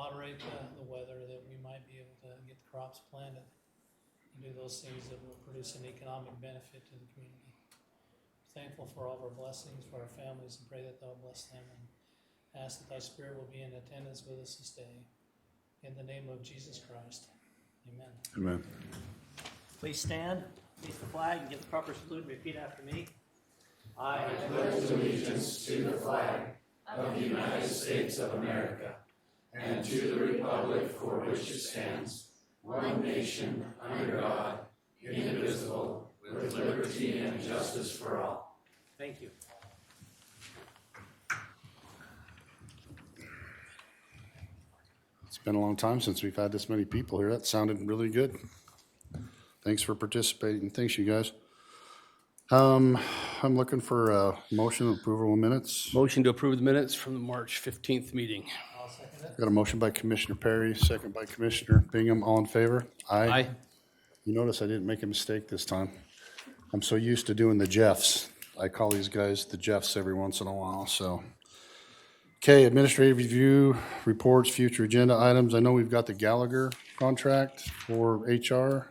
moderate the weather, that we might be able to get the crops planted and do those things that will produce an economic benefit to the community. Thankful for all of our blessings for our families and pray that thou bless them, and ask that thy spirit will be in attendance with us this day. In the name of Jesus Christ, amen. Amen. Please stand, face the flag, and give the proper salute and repeat after me. I pledge allegiance to the flag of the United States of America and to the republic for which it stands, one nation, under God, indivisible, with liberty and justice for all. Thank you. It's been a long time since we've had this many people here. That sounded really good. Thanks for participating. Thanks, you guys. I'm looking for a motion of approval of minutes. Motion to approve the minutes from the March 15th meeting. I'll second it. Got a motion by Commissioner Perry, second by Commissioner Bingham. All in favor? Aye. You notice I didn't make a mistake this time. I'm so used to doing the Jeffs. I call these guys the Jeffs every once in a while, so. Okay, administrative review, reports, future agenda items. I know we've got the Gallagher contract for HR.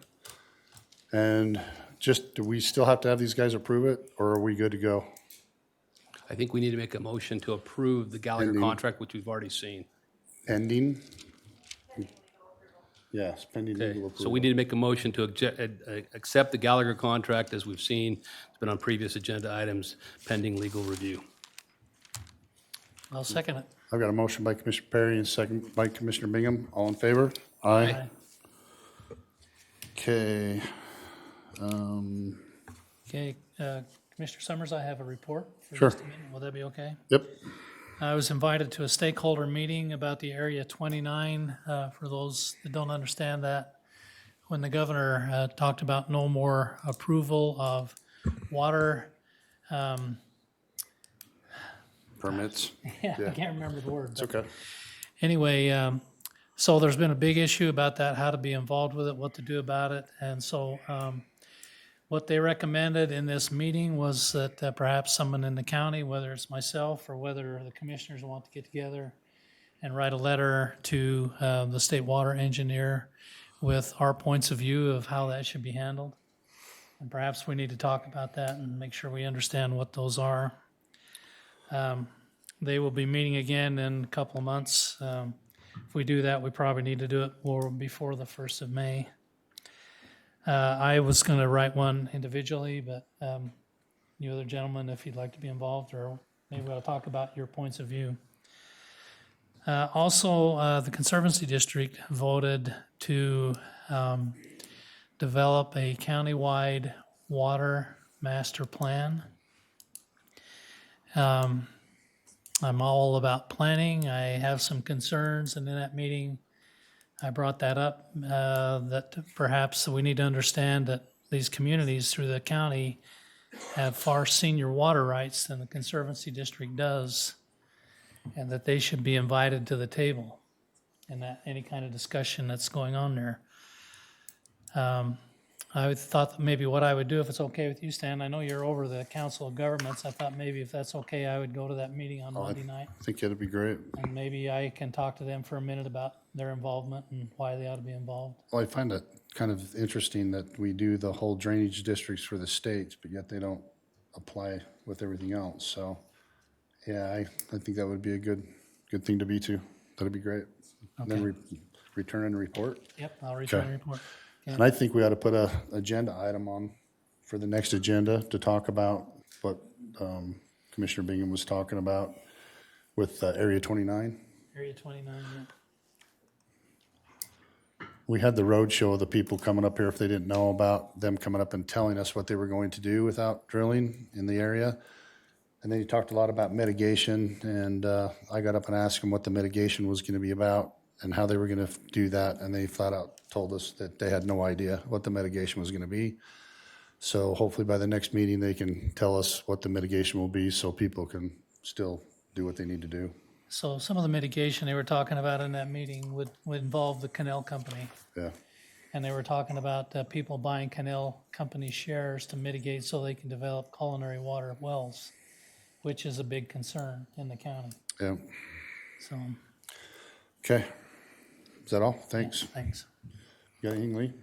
And do we still have to have these guys approve it, or are we good to go? I think we need to make a motion to approve the Gallagher Pending. contract, which we've already seen. Pending? Yes, pending Okay, legal approval. so we need to make a motion to accept the Gallagher contract as we've seen. It's been on previous agenda items, pending legal review. I'll second it. I've got a motion by Commissioner Perry and a second by Commissioner Bingham. All in favor? Aye. Okay. Okay, Commissioner Summers, I have a report for Sure. this meeting. Will that be okay? Yep. I was invited to a stakeholder meeting about the Area 29. For those that don't understand that, when the governor talked about no more approval of water, Permits. yeah, Yeah. I can't remember the word. It's but okay. anyway, so there's been a big issue about that, how to be involved with it, what to do about it. And so what they recommended in this meeting was that perhaps someone in the county, whether it's myself or whether the commissioners want to get together and write a letter to the state water engineer with our points of view of how that should be handled. And perhaps we need to talk about that and make sure we understand what those are. They will be meeting again in a couple of months. If we do that, we probably need to do it before the 1st of May. I was going to write one individually, but you other gentlemen, if you'd like to be involved, or maybe we'll talk about your points of view. Also, the Conservancy District voted to develop a countywide water master plan. I'm all about planning. I have some concerns, and in that meeting, I brought that up, that perhaps we need to understand that these communities through the county have far senior water rights than the Conservancy District does, and that they should be invited to the table in that any kind of discussion that's going on there. I thought that maybe what I would do, if it's okay with you, Stan, I know you're over the Council of Governments. I thought maybe if that's okay, I would go to that meeting on Monday night. I think that'd be great. And maybe I can talk to them for a minute about their involvement and why they ought to be involved. Well, I find that kind of interesting that we do the whole drainage districts for the states, but yet they don't apply with everything else. So, yeah, I think that would be a good thing to be to. That'd be great. And then return and report. Yep, I'll return Okay. a report. And I think we ought to put a agenda item on for the next agenda to talk about what Commissioner Bingham was talking about with Area 29. Area 29, yeah. We had the road show of the people coming up here, if they didn't know about them coming up and telling us what they were going to do without drilling in the area. And then he talked a lot about mitigation, and I got up and asked him what the mitigation was going to be about and how they were going to do that, and they flat out told us that they had no idea what the mitigation was going to be. So hopefully by the next meeting, they can tell us what the mitigation will be so people can still do what they need to do. So some of the mitigation they were talking about in that meeting would involve the Canal Company. Yeah. And they were talking about people buying Canal Company shares to mitigate so they can develop culinary water wells, which is a big concern in the county. Yeah. So, Okay. Is that all? Thanks. Thanks. You got anything, Lee?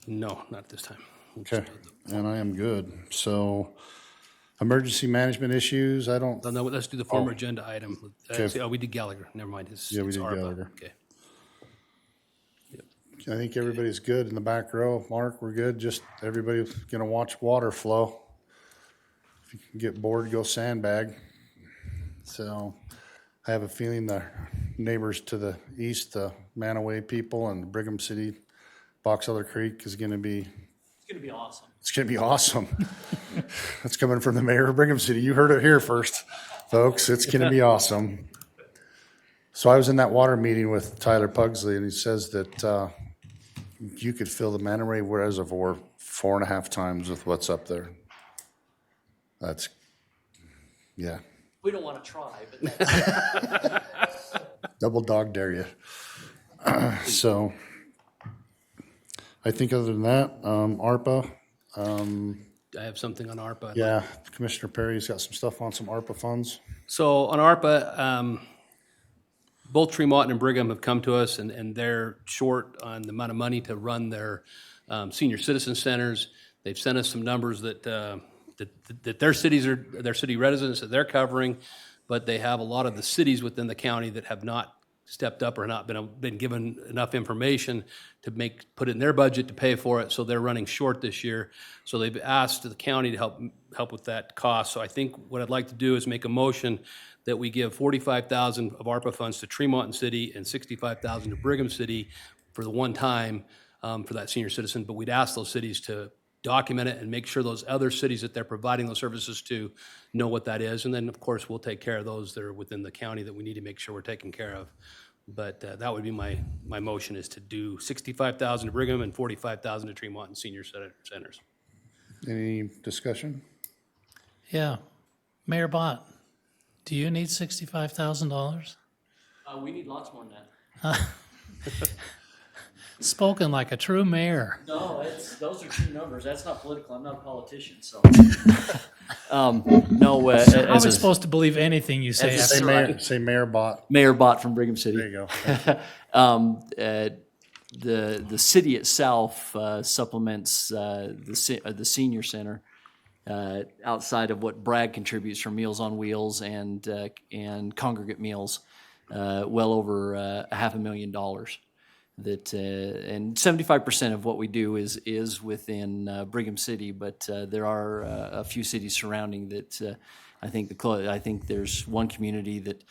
No, not this time. Okay, and I am good. So, emergency management issues, I don't, No, let's do the former agenda item. Okay. Oh, we did Gallagher. Never mind. Yeah, we it's did ARPA. Gallagher. Okay. I think everybody's good in the back row. Mark, we're good. Just everybody's gonna watch water flow. If you can get bored, go sandbag. So I have a feeling the neighbors to the east, the Manaway people and Brigham City, Box Elder Creek is gonna be, It's gonna be awesome. it's gonna be awesome. That's coming from the mayor of Brigham City. You heard it here first, folks. It's gonna be awesome. So I was in that water meeting with Tyler Pugsley, and he says that you could fill the Manaway Reservoir 4.5 times with what's up there. That's, yeah, We don't wanna try, but that's, double dog dare you. So I think other than that, ARPA, I have something on ARPA. yeah, Commissioner Perry's got some stuff on some ARPA funds. So on ARPA, both Tremont and Brigham have come to us, and they're short on the amount of money to run their senior citizen centers. They've sent us some numbers that their cities are, their city residents that they're covering, but they have a lot of the cities within the county that have not stepped up or not been given enough information to put it in their budget to pay for it, so they're running short this year. So they've asked the county to help with that cost. So I think what I'd like to do is make a motion that we give $45,000 of ARPA funds to Tremont City and $65,000 to Brigham City for the one time for that senior citizen. But we'd ask those cities to document it and make sure those other cities that they're providing those services to know what that is. And then, of course, we'll take care of those that are within the county that we need to make sure we're taking care of. But that would be my motion, is to do $65,000 to Brigham and $45,000 to Tremont and senior centers. Any discussion? Yeah. Mayor Bott, do you need $65,000? we need lots more than that. Spoken like a true mayor. No, those are true numbers. That's not political. I'm not a politician, so. No, How as am I a supposed to believe anything you say? as a- after- Say Mayor Bott. Mayor Bott from Brigham City. There you go. The city itself supplements the senior center outside of what Bragg contributes from Meals on Wheels and congregate meals, well over $500,000. That and 75% of what we do is within Brigham City, but there are a few cities surrounding that. I think there's one community that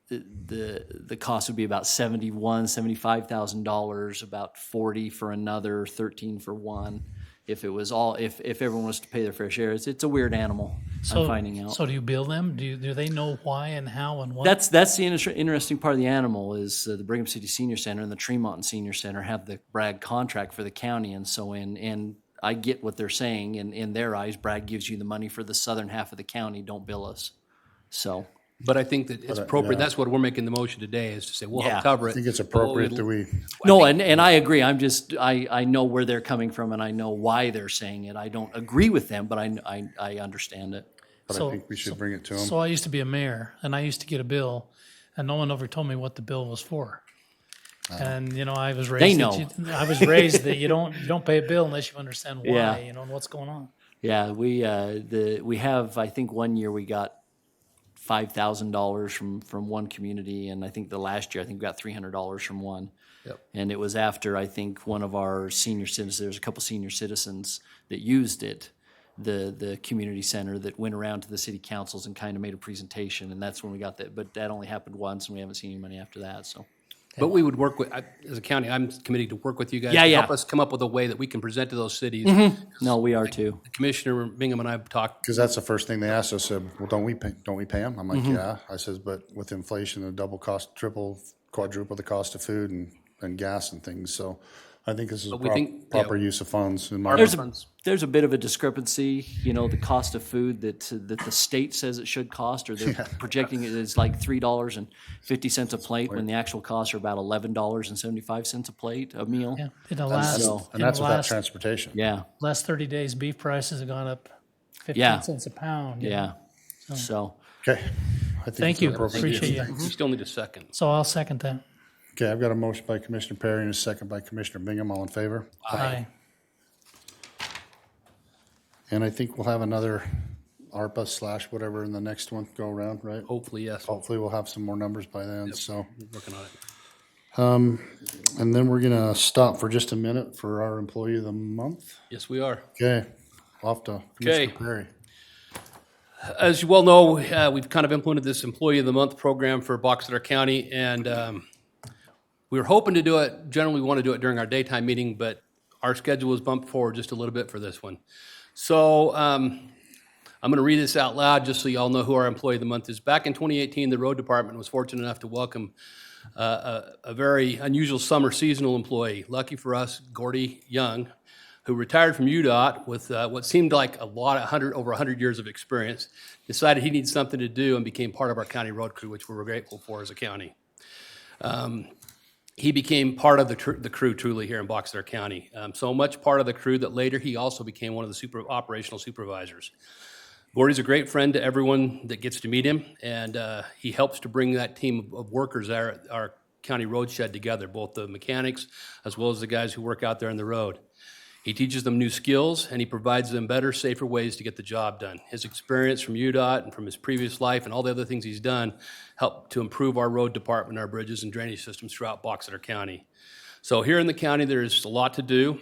the cost would be about $75,000, about $40,000 for another, $13,000 for one. If it was all, if everyone was to pay their fair share, it's a weird animal. I'm finding out. So do you bill them? Do they know why and how and what? That's the interesting part of the animal is the Brigham City Senior Center and the Tremont Senior Center have the Bragg contract for the county, and so and I get what they're saying. In their eyes, Bragg gives you the money for the southern half of the county. Don't bill us. So. But I think that it's appropriate. That's what we're making the motion today, is to say, we'll help cover it. I think it's appropriate that we, No, and I agree. I know where they're coming from, and I know why they're saying it. I don't agree with them, but I understand it. but I think we should bring it to them. So I used to be a mayor, and I used to get a bill, and no one ever told me what the bill was for. And I was raised. They know. I was raised that you don't pay a bill unless you understand why. Yeah. And what's going on. Yeah, we have. I think one year we got $5,000 from one community, and I think the last year we got $300 from one. Yep. And it was after, I think, one of our senior citizens. There's a couple senior citizens that used it, the community center, that went around to the city councils and kind of made a presentation, and that's when we got that. But that only happened once, and we haven't seen any money after that. So. But we would work with, as a county, I'm committed to work with you guys. Yeah, to yeah. Help us come up with a way that we can present to those cities. No, we are too. Commissioner Bingham and I have talked. Because that's the first thing they asked us, said, well, don't we pay them? I'm like, yeah. I says, but with inflation, the double cost, triple, quadruple the cost of food and gas and things. So I think this is a we think, proper use of funds in my There's a bit of a discrepancy, the cost of food that the state says it should cost, or they're projecting it as like $3.50 a plate, when the actual costs are about $11.75 a plate, a meal. Yeah. In the last, and that's without transportation. Yeah, last 30 days, beef prices have gone up 15 Yeah. cents a pound. yeah. So, Okay. think Thank it's you, appropriate. appreciate you. You still need a second. So I'll second that. Okay, I've got a motion by Commissioner Perry and a second by Commissioner Bingham. All in favor? Aye. Oh. And I think we'll have another ARPA / whatever in the next one go around, right? Hopefully, yes. Hopefully we'll have some more numbers by then, so. We're working on it. And then we're gonna stop for just a minute for our Employee of the Month. Yes, we are. Okay, off to Okay. Commissioner Perry. As you well know, we've kind of implemented this Employee of the Month program for Box Elder County, and we were hoping to do it, generally we want to do it during our daytime meeting, but our schedule was bumped forward just a little bit for this one. So I'm going to read this out loud just so you all know who our Employee of the Month is. Back in 2018, the Road Department was fortunate enough to welcome a very unusual summer seasonal employee. Lucky for us, Gordy Young, who retired from UDOT with what seemed like over 100 years of experience, decided he needed something to do and became part of our county road crew, which we're grateful for as a county. He became part of the crew truly here in Box Elder County. So much part of the crew that later he also became one of the operational supervisors. Gordy's a great friend to everyone that gets to meet him, and he helps to bring that team of workers at our county road shed together, both the mechanics as well as the guys who work out there on the road. He teaches them new skills, and he provides them better, safer ways to get the job done. His experience from UDOT and from his previous life and all the other things he's done help to improve our road department, our bridges and drainage systems throughout Box Elder County. So here in the county, there's a lot to do.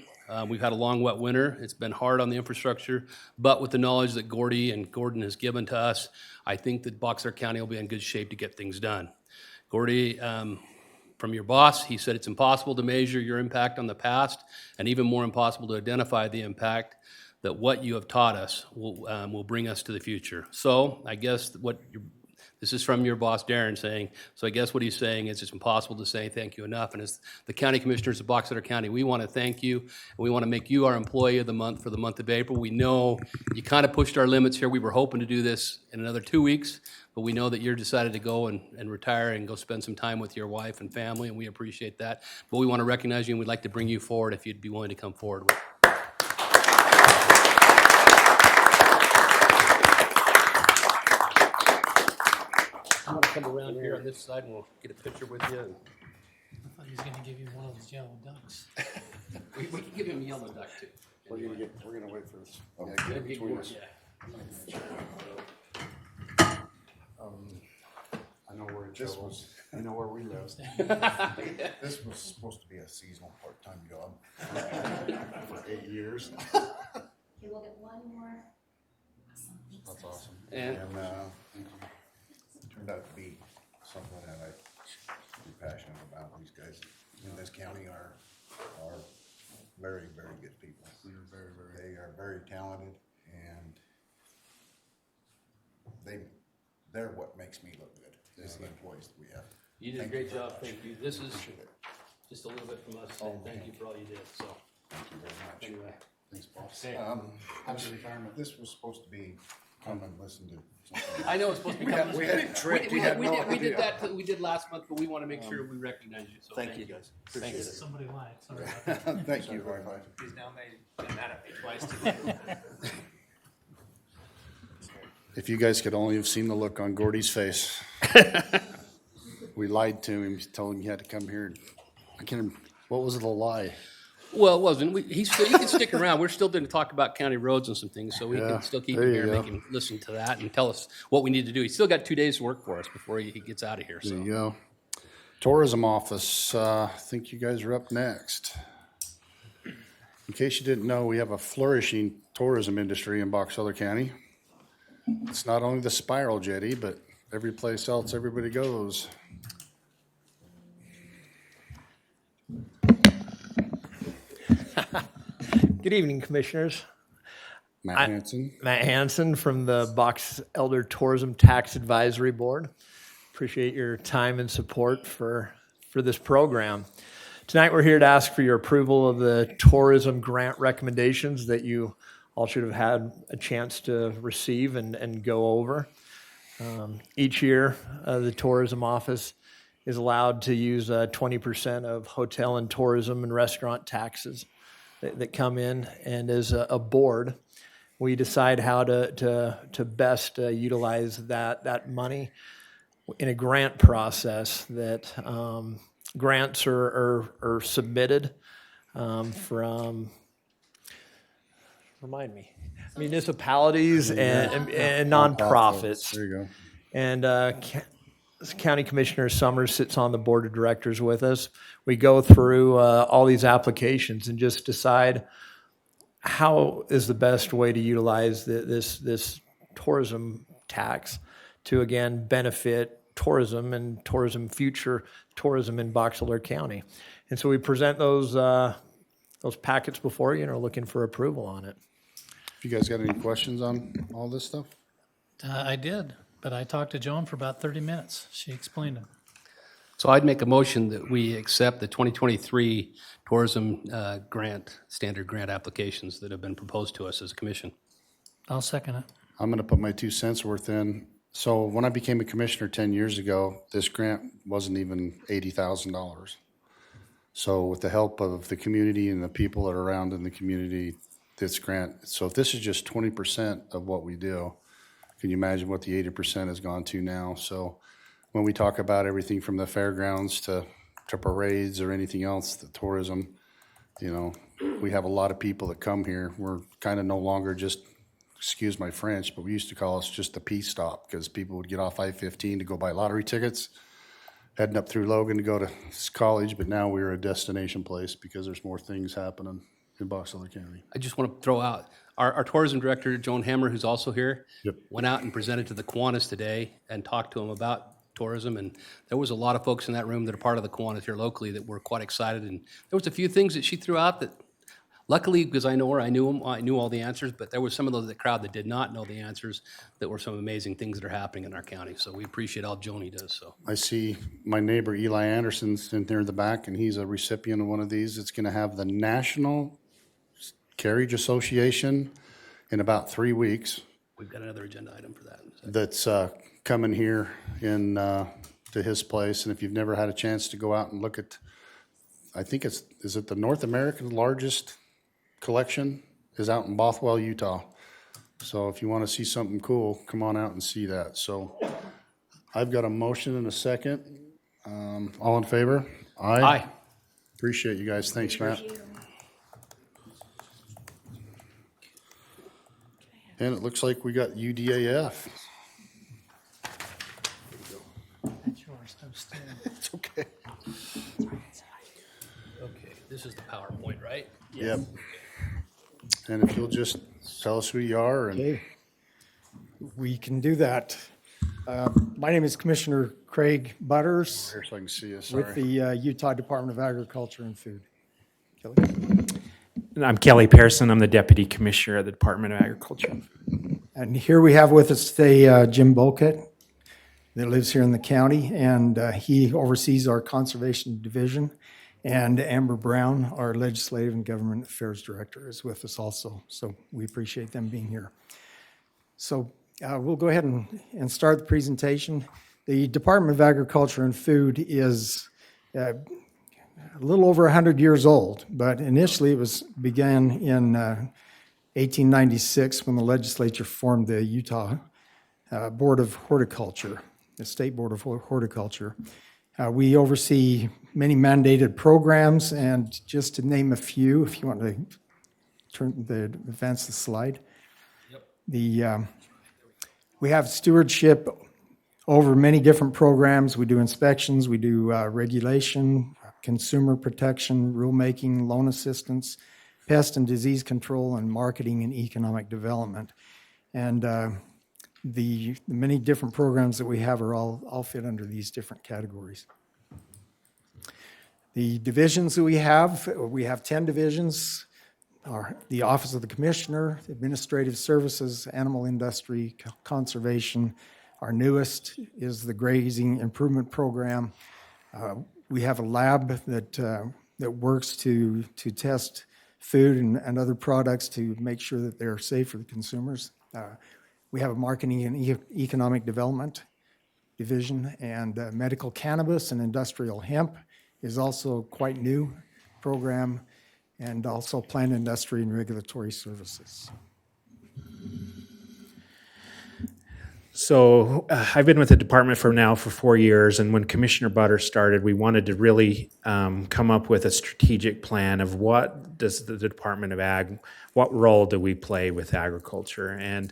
We've had a long, wet winter. It's been hard on the infrastructure, but with the knowledge that Gordy and Gordon has given to us, I think that Box Elder County will be in good shape to get things done. Gordy, from your boss, he said it's impossible to measure your impact on the past, and even more impossible to identify the impact that what you have taught us will bring us to the future. So I guess this is from your boss, Darren, saying, so I guess what he's saying is it's impossible to say thank you enough. And as the county commissioners of Box Elder County, we want to thank you, and we want to make you our Employee of the Month for the month of April. We know you kind of pushed our limits here. We were hoping to do this in another 2 weeks, but we know that you're decided to go and retire and go spend some time with your wife and family, and we appreciate that. But we want to recognize you, and we'd like to bring you forward if you'd be willing to come forward with it. I'm going to come around here on this side, and we'll get a picture with you. I thought he was gonna give you one of those yellow ducks. We can give him a yellow duck, too. We're gonna wait for this. I know where This was, I know where we live. This was supposed to be a seasonal part-time job for 8 years. Okay, we'll get one more. Awesome. Thanks, That's guys. awesome. And And it turned out to be something that I'm passionate about. These guys in this county are very, very good people. They are very talented, and they're what makes me look good, is the employees that we have. you did a Thank great you very job, much. thank you. This is Appreciate it. just a little bit from us, saying thank you for all you did, so, Thank you very much. anyway. Thanks, boss. Happy retirement. This was supposed to be, come and listen to something. I know it's supposed to be coming. We had it tricked. We had no We did idea. that, we did last month, but we want to make sure we recognize you, so thank you guys. Thank you. Somebody lied, sorry about that. Thank you very much. He's now made that at me twice today. If you guys could only have seen the look on Gordy's face. We lied to him, told him he had to come here. What was the lie? Well, it wasn't, he can stick around, we're still going to talk about county roads and some things, so we Yeah, can still keep there him you here, and go. they can listen to that and tell us what we need to do. He's still got 2 days to work for us before he gets out of here, There so. you go. Tourism office, I think you guys are up next. In case you didn't know, we have a flourishing tourism industry in Box Elder County. It's not only the Spiral Jetty, but every place else everybody goes. Good evening, Commissioners. Matt Hanson. Matt Hanson from the Box Elder Tourism Tax Advisory Board. Appreciate your time and support for this program. Tonight, we're here to ask for your approval of the tourism grant recommendations that you all should have had a chance to receive and go over. Each year, the tourism office is allowed to use 20% of hotel and tourism and restaurant taxes that come in, and as a board, we decide how to best utilize that money in a grant process that grants are submitted from, remind me, municipalities and nonprofits. There you go. And County Commissioner Summers sits on the board of directors with us. We go through all these applications and just decide how is the best way to utilize this tourism tax to, again, benefit tourism and future tourism in Box Elder County. And so we present those packets before you and are looking for approval on it. You guys got any questions on all this stuff? I did, but I talked to Joan for about 30 minutes. She explained it. So I'd make a motion that we accept the 2023 tourism standard grant applications that have been proposed to us as a commission. I'll second it. I'm going to put my 2 cents worth in. So when I became a commissioner 10 years ago, this grant wasn't even $80,000. So with the help of the community and the people that are around in the community, this grant, so if this is just 20% of what we do, can you imagine what the 80% has gone to now? So when we talk about everything from the fairgrounds to parades or anything else, the tourism, you know, we have a lot of people that come here. We're kind of no longer just, excuse my French, but we used to call us just a P stop because people would get off I-15 to go buy lottery tickets, heading up through Logan to go to college, but now we're a destination place because there's more things happening in Box Elder County. I just want to throw out, our tourism director, Joan Hammer, who's also here, Yep. went out and presented to the Kiwanis today and talked to them about tourism. And there was a lot of folks in that room that are part of the Kiwanis here locally that were quite excited. And there was a few things that she threw out that, luckily, because I know her, I knew all the answers, but there was some of those in the crowd that did not know the answers that were some amazing things that are happening in our county. So we appreciate all Joni does, so. I see my neighbor Eli Anderson's in there in the back, and he's a recipient of one of these. It's going to have the National Carriage Association in about 3 weeks. We've got another agenda item for that. That's coming here in to his place. And if you've never had a chance to go out and look at, I think is it the North American largest collection is out in Bothwell, Utah. So if you want to see something cool, come on out and see that. So I've got a motion and a second. All in favor? Aye. Appreciate you guys. Thanks, Matt. And it looks like we got UDAF. That's yours. I'm still. It's okay. Okay, this is the PowerPoint, right? Yep. And if you'll just tell us who you are and Okay, we can do that. My name is Commissioner Craig Butters here so I can see you. with Sorry. the Utah Department of Agriculture and Food. Kelly? I'm Kelly Pearson. I'm the Deputy Commissioner at the Department of Agriculture. And here we have with us today Jim Bulkett that lives here in the county, and he oversees our Conservation Division. And Amber Brown, our Legislative and Government Affairs Director, is with us also. So we appreciate them being here. So we'll go ahead and start the presentation. The Department of Agriculture and Food is a little over 100 years old, but initially it began in 1896 when the legislature formed the Utah Board of Horticulture, the State Board of Horticulture. We oversee many mandated programs, and just to name a few, if you want to advance the slide. Yep. We have stewardship over many different programs. We do inspections, we do regulation, consumer protection, rulemaking, loan assistance, pest and disease control, and marketing and economic development. And the many different programs that we have are all fit under these different categories. The divisions that we have 10 divisions. The Office of the Commissioner, Administrative Services, Animal Industry, Conservation. Our newest is the Grazing Improvement Program. We have a lab that works to test food and other products to make sure that they're safe for the consumers. We have a Marketing and Economic Development Division, and Medical Cannabis and Industrial Hemp is also quite new program, and also Plant Industry and Regulatory Services. So I've been with the department for 4 years, and when Commissioner Butter started, we wanted to really come up with a strategic plan of what does the Department of Ag, what role do we play with agriculture? And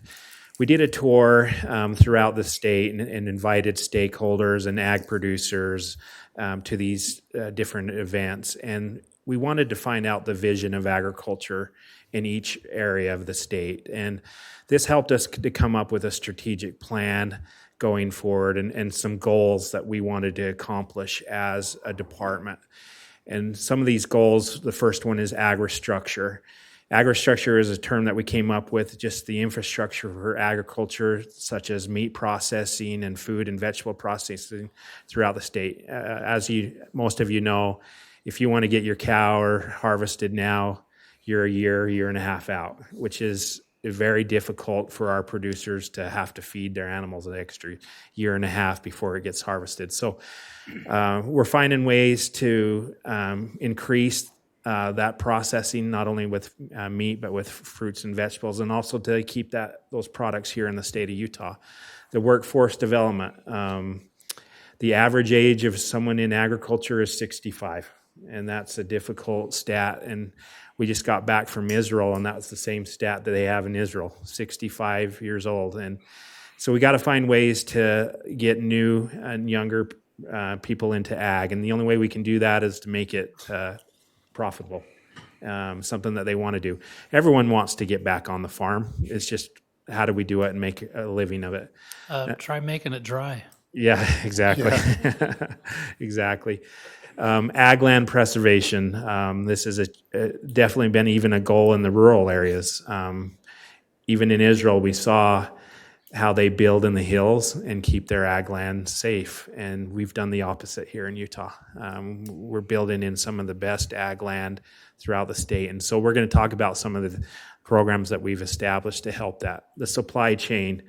we did a tour throughout the state and invited stakeholders and ag producers to these different events. And we wanted to find out the vision of agriculture in each area of the state. And this helped us to come up with a strategic plan going forward and some goals that we wanted to accomplish as a department. And some of these goals, the first one is agristructure. Agristructure is a term that we came up with, just the infrastructure for agriculture, such as meat processing and food and vegetable processing throughout the state. As most of you know, if you want to get your cow harvested now, you're a year and a half out, which is very difficult for our producers to have to feed their animals an extra year and a half before it gets harvested. So we're finding ways to increase that processing, not only with meat, but with fruits and vegetables, and also to keep those products here in the state of Utah. The workforce development. The average age of someone in agriculture is 65, and that's a difficult stat. And we just got back from Israel, and that was the same stat that they have in Israel, 65 years old. And so we got to find ways to get new and younger people into ag, and the only way we can do that is to make it profitable, something that they want to do. Everyone wants to get back on the farm. It's just, how do we do it and make a living of it? Try making it dry. Yeah, exactly. Yeah. Exactly. Ag land preservation. This is definitely been even a goal in the rural areas. Even in Israel, we saw how they build in the hills and keep their ag land safe. And we've done the opposite here in Utah. We're building in some of the best ag land throughout the state. And so we're going to talk about some of the programs that we've established to help that. The supply chain.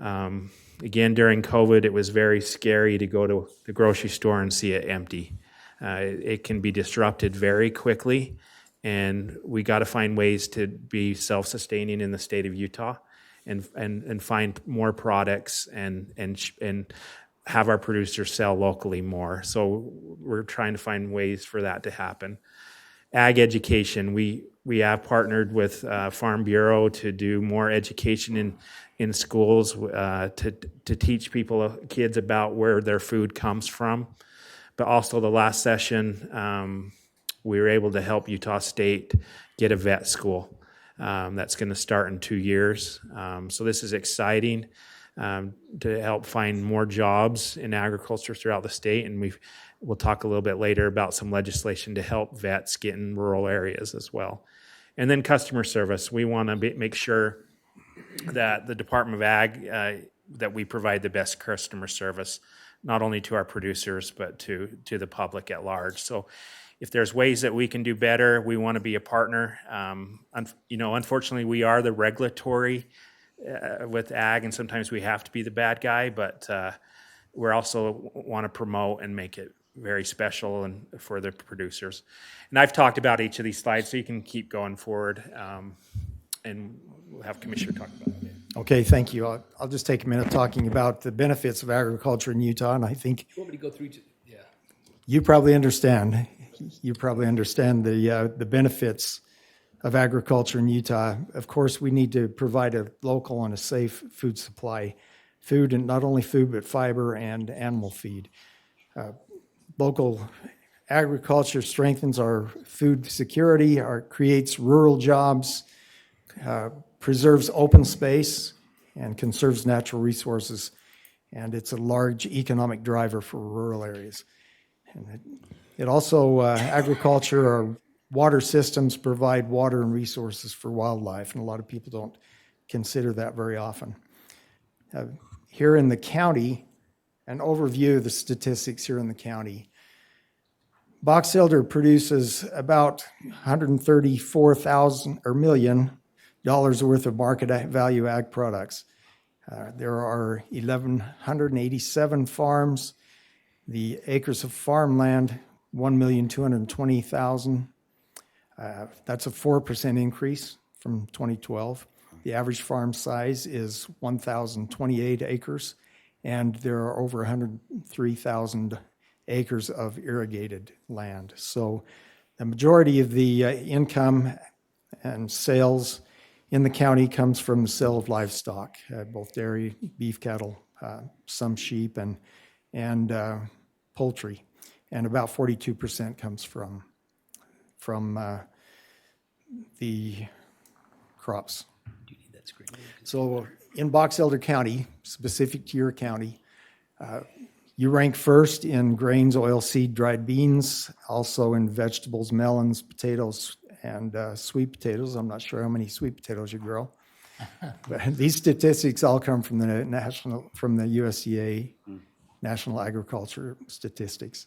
Again, during COVID, it was very scary to go to the grocery store and see it empty. It can be disrupted very quickly, and we got to find ways to be self-sustaining in the state of Utah, and find more products and have our producers sell locally more. So we're trying to find ways for that to happen. Ag education, we have partnered with Farm Bureau to do more education in schools to teach kids about where their food comes from. But also the last session, we were able to help Utah State get a vet school that's going to start in 2 years. So this is exciting to help find more jobs in agriculture throughout the state. And we'll talk a little bit later about some legislation to help vets get in rural areas as well. And then customer service. We want to make sure that the Department of Ag, that we provide the best customer service, not only to our producers, but to the public at large. So if there's ways that we can do better, we want to be a partner. Unfortunately, we are the regulatory with ag, and sometimes we have to be the bad guy, but we also want to promote and make it very special and for the producers. And I've talked about each of these slides, so you can keep going forward, and we'll have Commissioner talk about it. Okay, thank you. I'll just take a minute talking about the benefits of agriculture in Utah, and I think You want me to go through? Yeah. you probably understand. You probably understand the benefits of agriculture in Utah. Of course, we need to provide a local and a safe food supply, food, and not only food but fiber and animal feed. Local agriculture strengthens our food security, creates rural jobs, preserves open space, and conserves natural resources, and it's a large economic driver for rural areas. And it also, agriculture, our water systems provide water and resources for wildlife, and a lot of people don't consider that very often. Here in the county, an overview of the statistics here in the county. Box Elder produces about $134 million worth of market value ag products. There are 1,187 farms. The acres of farmland, 1,220,000. That's a 4% increase from 2012. The average farm size is 1,028 acres, and there are over 103,000 acres of irrigated land. So the majority of the income and sales in the county comes from the sale of livestock, both dairy, beef cattle, some sheep, and poultry. And about 42% comes from the crops. So in Box Elder County, specific to your county, you rank first in grains, oilseed, dried beans, also in vegetables, melons, potatoes, and sweet potatoes. I'm not sure how many sweet potatoes you grow. But these statistics all come from the USDA National Agriculture Statistics.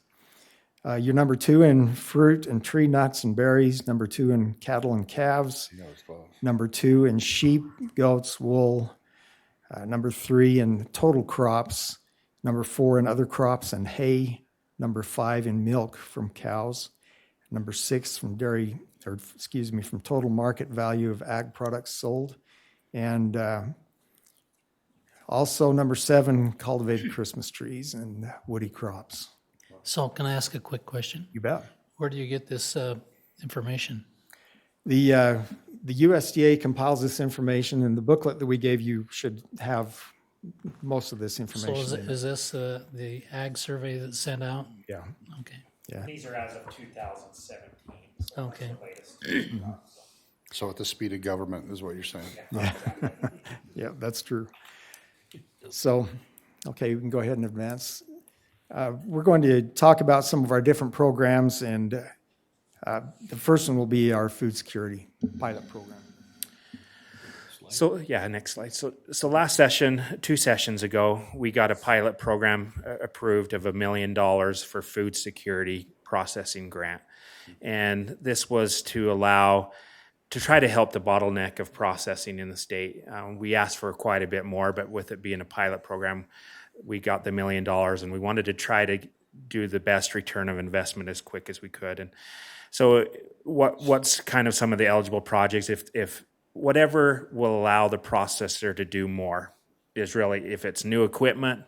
You're number 2 in fruit and tree nuts and berries, number 2 in cattle and calves, number 2 in sheep, goats, wool, number 3 in total crops, number 4 in other crops and hay, number 5 in milk from cows, number 6 from from total market value of ag products sold, and also number 7, cultivated Christmas trees and woody crops. So can I ask a quick question? You bet. Where do you get this information? The USDA compiles this information, and the booklet that we gave you should have most of this So information. is this the ag survey that's sent out? Yeah. Okay. Yeah. These are as of 2017. Okay. So at the speed of government is what you're saying. Yeah, that's true. So, okay, we can go ahead and advance. We're going to talk about some of our different programs, and the first one will be our food security pilot program. So yeah, next slide. So last session, 2 sessions ago, we got a pilot program approved of $1 million for food security processing grant. And this was to try to help the bottleneck of processing in the state. We asked for quite a bit more, but with it being a pilot program, we got the $1 million, and we wanted to try to do the best return of investment as quick as we could. And so what's kind of some of the eligible projects, if whatever will allow the processor to do more is really, if it's new equipment,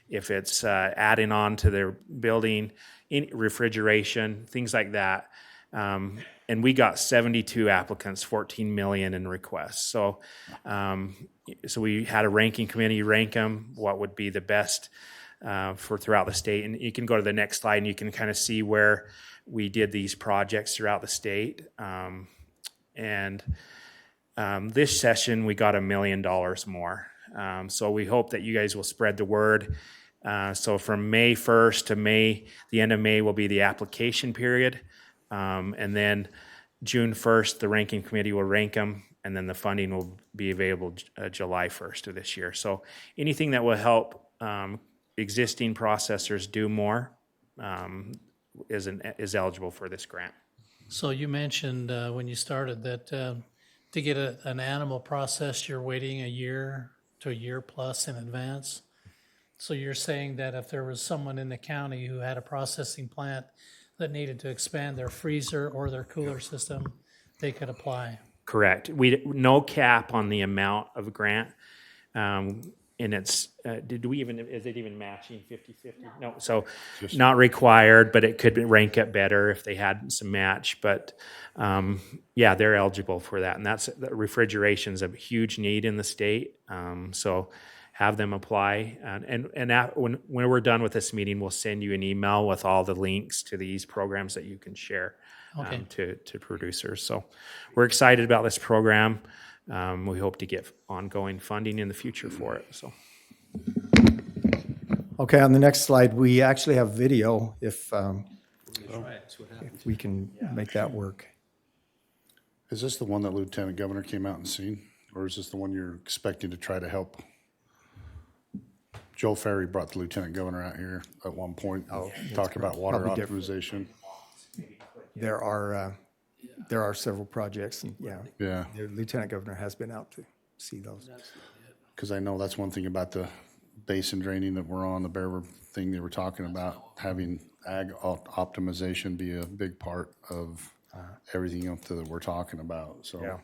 if it's adding on to their building, refrigeration, things like that. And we got 72 applicants, 14 million in requests. So we had a ranking committee rank them, what would be the best for throughout the state. And you can go to the next slide and you can kind of see where we did these projects throughout the state. This session, we got $1 million more. So we hope that you guys will spread the word. So from May 1st to the end of May will be the application period. And then June 1st, the ranking committee will rank them, and then the funding will be available July 1st of this year. So anything that will help existing processors do more is eligible for this grant. So you mentioned when you started that to get an animal processed, you're waiting a year to a year plus in advance. So you're saying that if there was someone in the county who had a processing plant that needed to expand their freezer or their cooler system, they could apply. Correct. No cap on the amount of grant. And it's, is it even matching 50-50? No, so not required, but it could rank it better if they had some match. But yeah, they're eligible for that. And refrigeration's a huge need in the state. So have them apply. When we're done with this meeting, we'll send you an email with all the links to these programs that you can share to producers. So we're excited about this program. We hope to get ongoing funding in the future for it. So, Okay, on the next slide, we actually have video if we can make that work. Is this the one that Lieutenant Governor came out and seen? Or is this the one you're expecting to try to help? Joe Ferry brought the Lieutenant Governor out here at one point, talked about water Probably different. optimization. There are several projects, and Yeah, the Lieutenant Governor has been out to see those. because I know that's one thing about the basin draining that we're on, the Bear River thing they were talking about, having ag optimization be a big part of everything else that we're talking about, so. Yeah.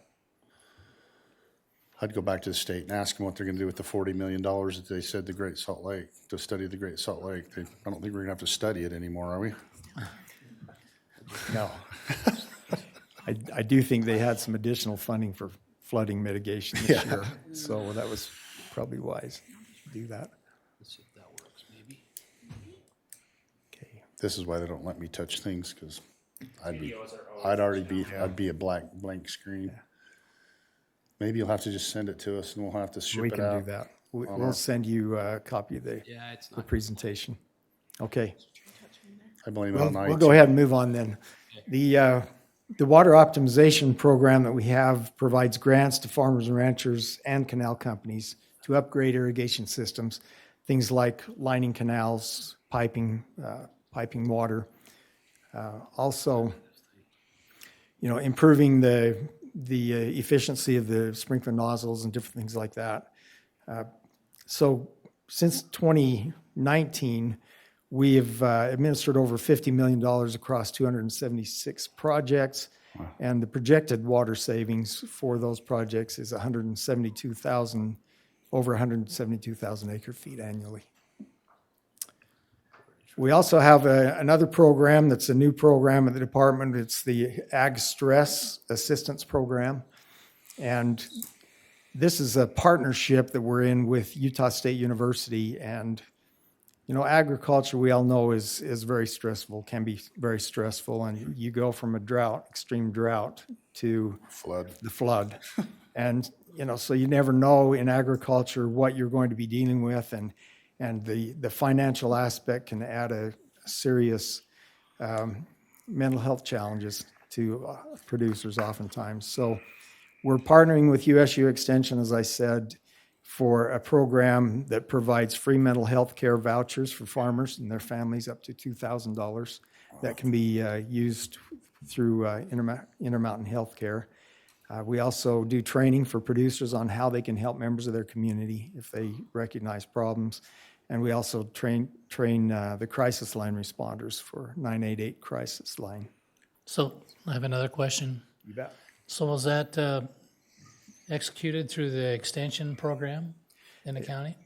I'd go back to the state and ask them what they're gonna do with the $40 million that they said the Great Salt Lake, to study the Great Salt Lake. I don't think we're gonna have to study it anymore, are we? No. I do think they had some additional funding for flooding mitigation this year, so that was probably wise to do that. Let's see if that works, maybe. Okay. This is why they don't let me touch things, because I'd be a blank screen. Maybe you'll have to just send it to us and we'll have to ship We it can out. do that. We'll send you a copy of Yeah, it's the not. presentation. Okay. I blame it Well, on we'll IT. go ahead and move on then. The water optimization program that we have provides grants to farmers and ranchers and canal companies to upgrade irrigation systems, things like lining canals, piping water. Also, improving the efficiency of the sprinkler nozzles and different things like that. So since 2019, we have administered over $50 million across 276 projects, and the projected water savings for those projects is over 172,000 acre feet annually. We also have another program that's a new program at the department. It's the Ag Stress Assistance Program, and this is a partnership that we're in with Utah State University. And agriculture, we all know, is very stressful, can be very stressful. And you go from a extreme drought, to the flood. And, so you never know in agriculture what you're going to be dealing with. And the financial aspect can add a serious mental health challenges to producers oftentimes. So we're partnering with USU Extension, as I said, for a program that provides free mental health care vouchers for farmers and their families up to $2,000 that can be used through Intermountain Healthcare. We also do training for producers on how they can help members of their community if they recognize problems. And we also train the crisis line responders for 988 crisis line. So I have another question. You bet. So was that executed through the extension program in the county?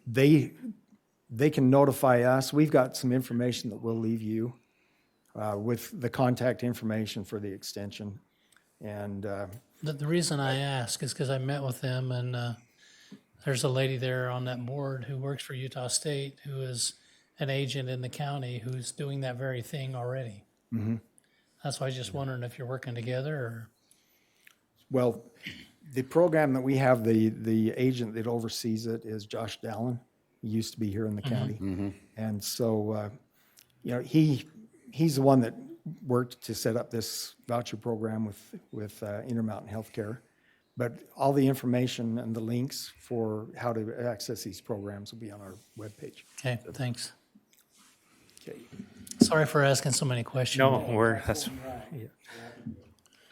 They can notify us. We've got some information that we'll leave you with the contact information for the extension. And The reason I ask is because I met with them, and there's a lady there on that board who works for Utah State who is an agent in the county who's doing that very thing already. Mm-hmm. That's why I was just wondering if you're working together or. Well, the program that we have, the agent that oversees it is Josh Dallin. He used to be here in the county. And so, he's the one that worked to set up this voucher program with Intermountain Healthcare. But all the information and the links for how to access these programs will be on our webpage. Okay, thanks. Okay. Sorry for asking so many questions. No,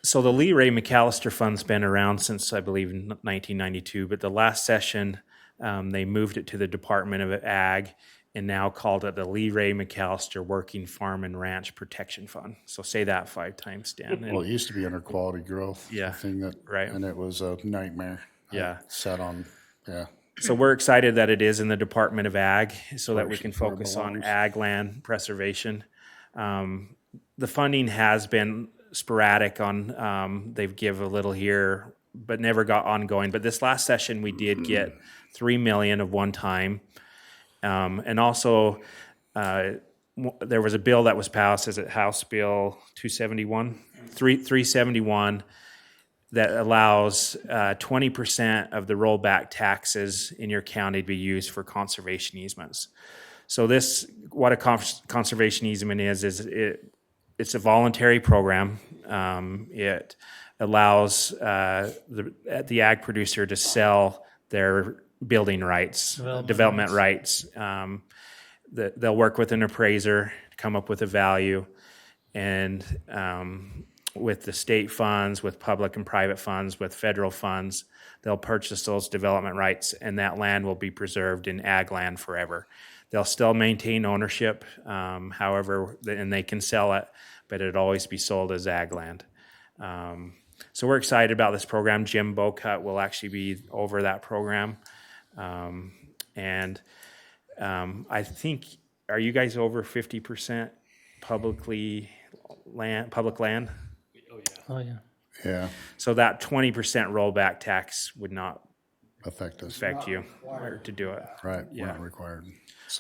So the Lee Ray McAllister Fund's been around since, I believe, 1992, but the last session, they moved it to the Department of Ag and now called it the Lee Ray McAllister Working Farm and Ranch Protection Fund. So say that 5 times, Dan. Well, it used to be under quality growth. Yeah, Thing that, right. And it was a nightmare. Yeah. Sat on, yeah. So we're excited that it is in the Department of Ag so that we can Where it focus on belongs. ag land preservation. The funding has been sporadic on, they've give a little here, but never got ongoing. But this last session, we did get $3 million of one time. And also, there was a bill that was passed, is it House Bill 271? 371, that allows 20% of the rollback taxes in your county to be used for conservation easements. So what a conservation easement is it's a voluntary program. It allows the ag producer to sell their building rights, development rights. They'll work with an appraiser to come up with a value, and with the state funds, with public and private funds, with federal funds, they'll purchase those development rights, and that land will be preserved in ag land forever. They'll still maintain ownership, however, and they can sell it, but it'd always be sold as ag land. So we're excited about this program. Jim Bocut will actually be over that program. I think, are you guys over 50% public land? Oh, yeah. Yeah, So that 20% rollback tax would not affect us. affect you or to do it. Right, we're Yeah. not required.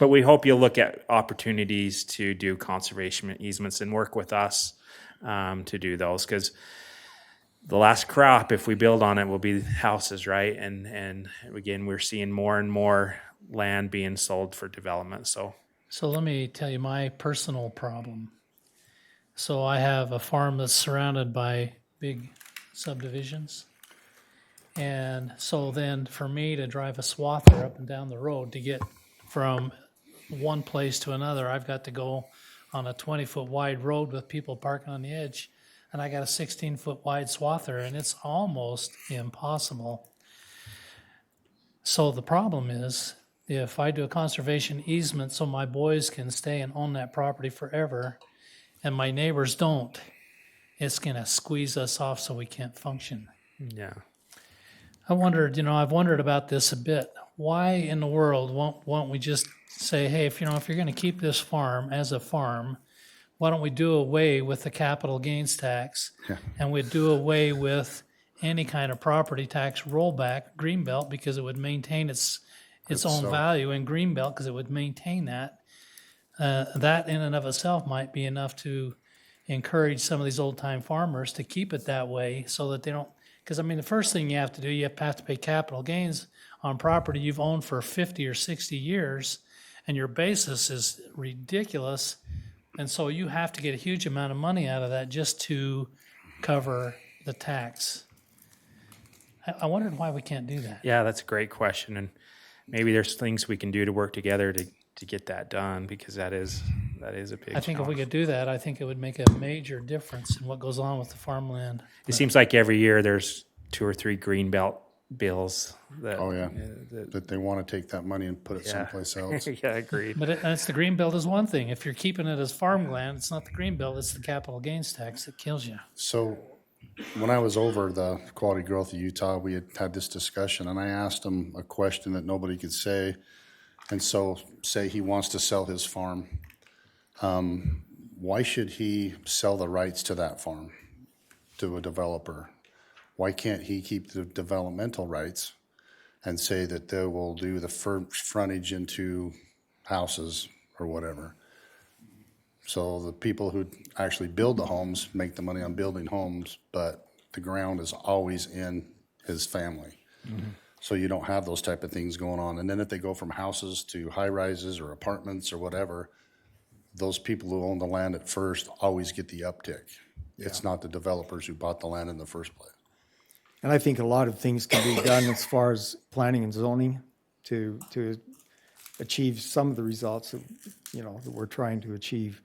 But we hope you'll look at opportunities to do conservation easements and work with us to do those, because the last crop, if we build on it, will be houses, right? And again, we're seeing more and more land being sold for development. So So let me tell you my personal problem. So I have a farm that's surrounded by big subdivisions. And so then for me to drive a swather up and down the road to get from one place to another, I've got to go on a 20-foot wide road with people parking on the edge. And I got a 16-foot wide swather, and it's almost impossible. So the problem is, if I do a conservation easement so my boys can stay and own that property forever, and my neighbors don't, it's gonna squeeze us off so we can't function. yeah. I've wondered about this a bit. Why in the world won't we just say, hey, if you're gonna keep this farm as a farm, why don't we do away with the capital gains tax? Yeah. And we'd do away with any kind of property tax rollback, Greenbelt, because it would maintain its own so. value in Greenbelt, because it would maintain that. That in and of itself might be enough to encourage some of these old time farmers to keep it that way, so that they don't, because the first thing you have to do, you have to pay capital gains on property you've owned for 50 or 60 years, and your basis is ridiculous. And so you have to get a huge amount of money out of that just to cover the tax. I wondered why we can't do that. Yeah, that's a great question. And maybe there's things we can do to work together to get that done, because that is a big I think if we challenge. could do that, I think it would make a major difference in what goes on with the farmland. It seems like every year there's 2 or 3 Greenbelt bills that. Oh, yeah, that they want to take that money and put it Yeah. someplace else. Yeah, agreed. But it's the green belt is one thing. If you're keeping it as farmland, it's not the green belt, it's the capital gains tax that kills you. So when I was over the Quality Growth of Utah, we had this discussion, and I asked him a question that nobody could say. And so say he wants to sell his farm. Why should he sell the rights to that farm to a developer? Why can't he keep the developmental rights and say that they will do the frontage into houses or whatever? So the people who actually build the homes make the money on building homes, but the ground is always in his family. So you don't have those type of things going on. And then if they go from houses to high rises or apartments or whatever, those people who own the land at first always get the uptick. It's not the developers who bought the land in the first place. And I think a lot of things can be done as far as planning and zoning to achieve some of the results that, that we're trying to achieve.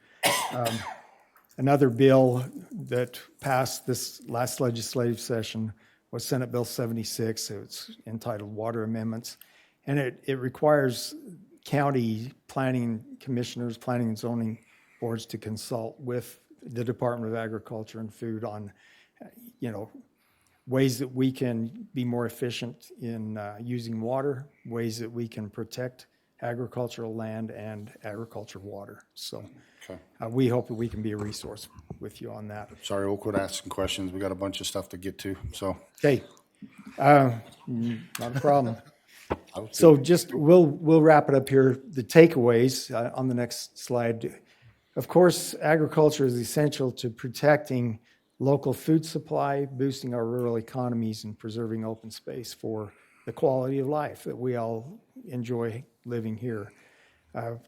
Another bill that passed this last legislative session was Senate Bill 76. It's entitled Water Amendments. And it requires county planning commissioners, planning and zoning boards to consult with the Department of Agriculture and Food on, ways that we can be more efficient in using water, ways that we can protect agricultural land and agriculture water. So we hope that we can be a resource with you on that. Sorry, we'll quit asking questions. We got a bunch of stuff to get to, so. Okay, not a problem. So just, we'll wrap it up here. The takeaways on the next slide. Of course, agriculture is essential to protecting local food supply, boosting our rural economies, and preserving open space for the quality of life that we all enjoy living here.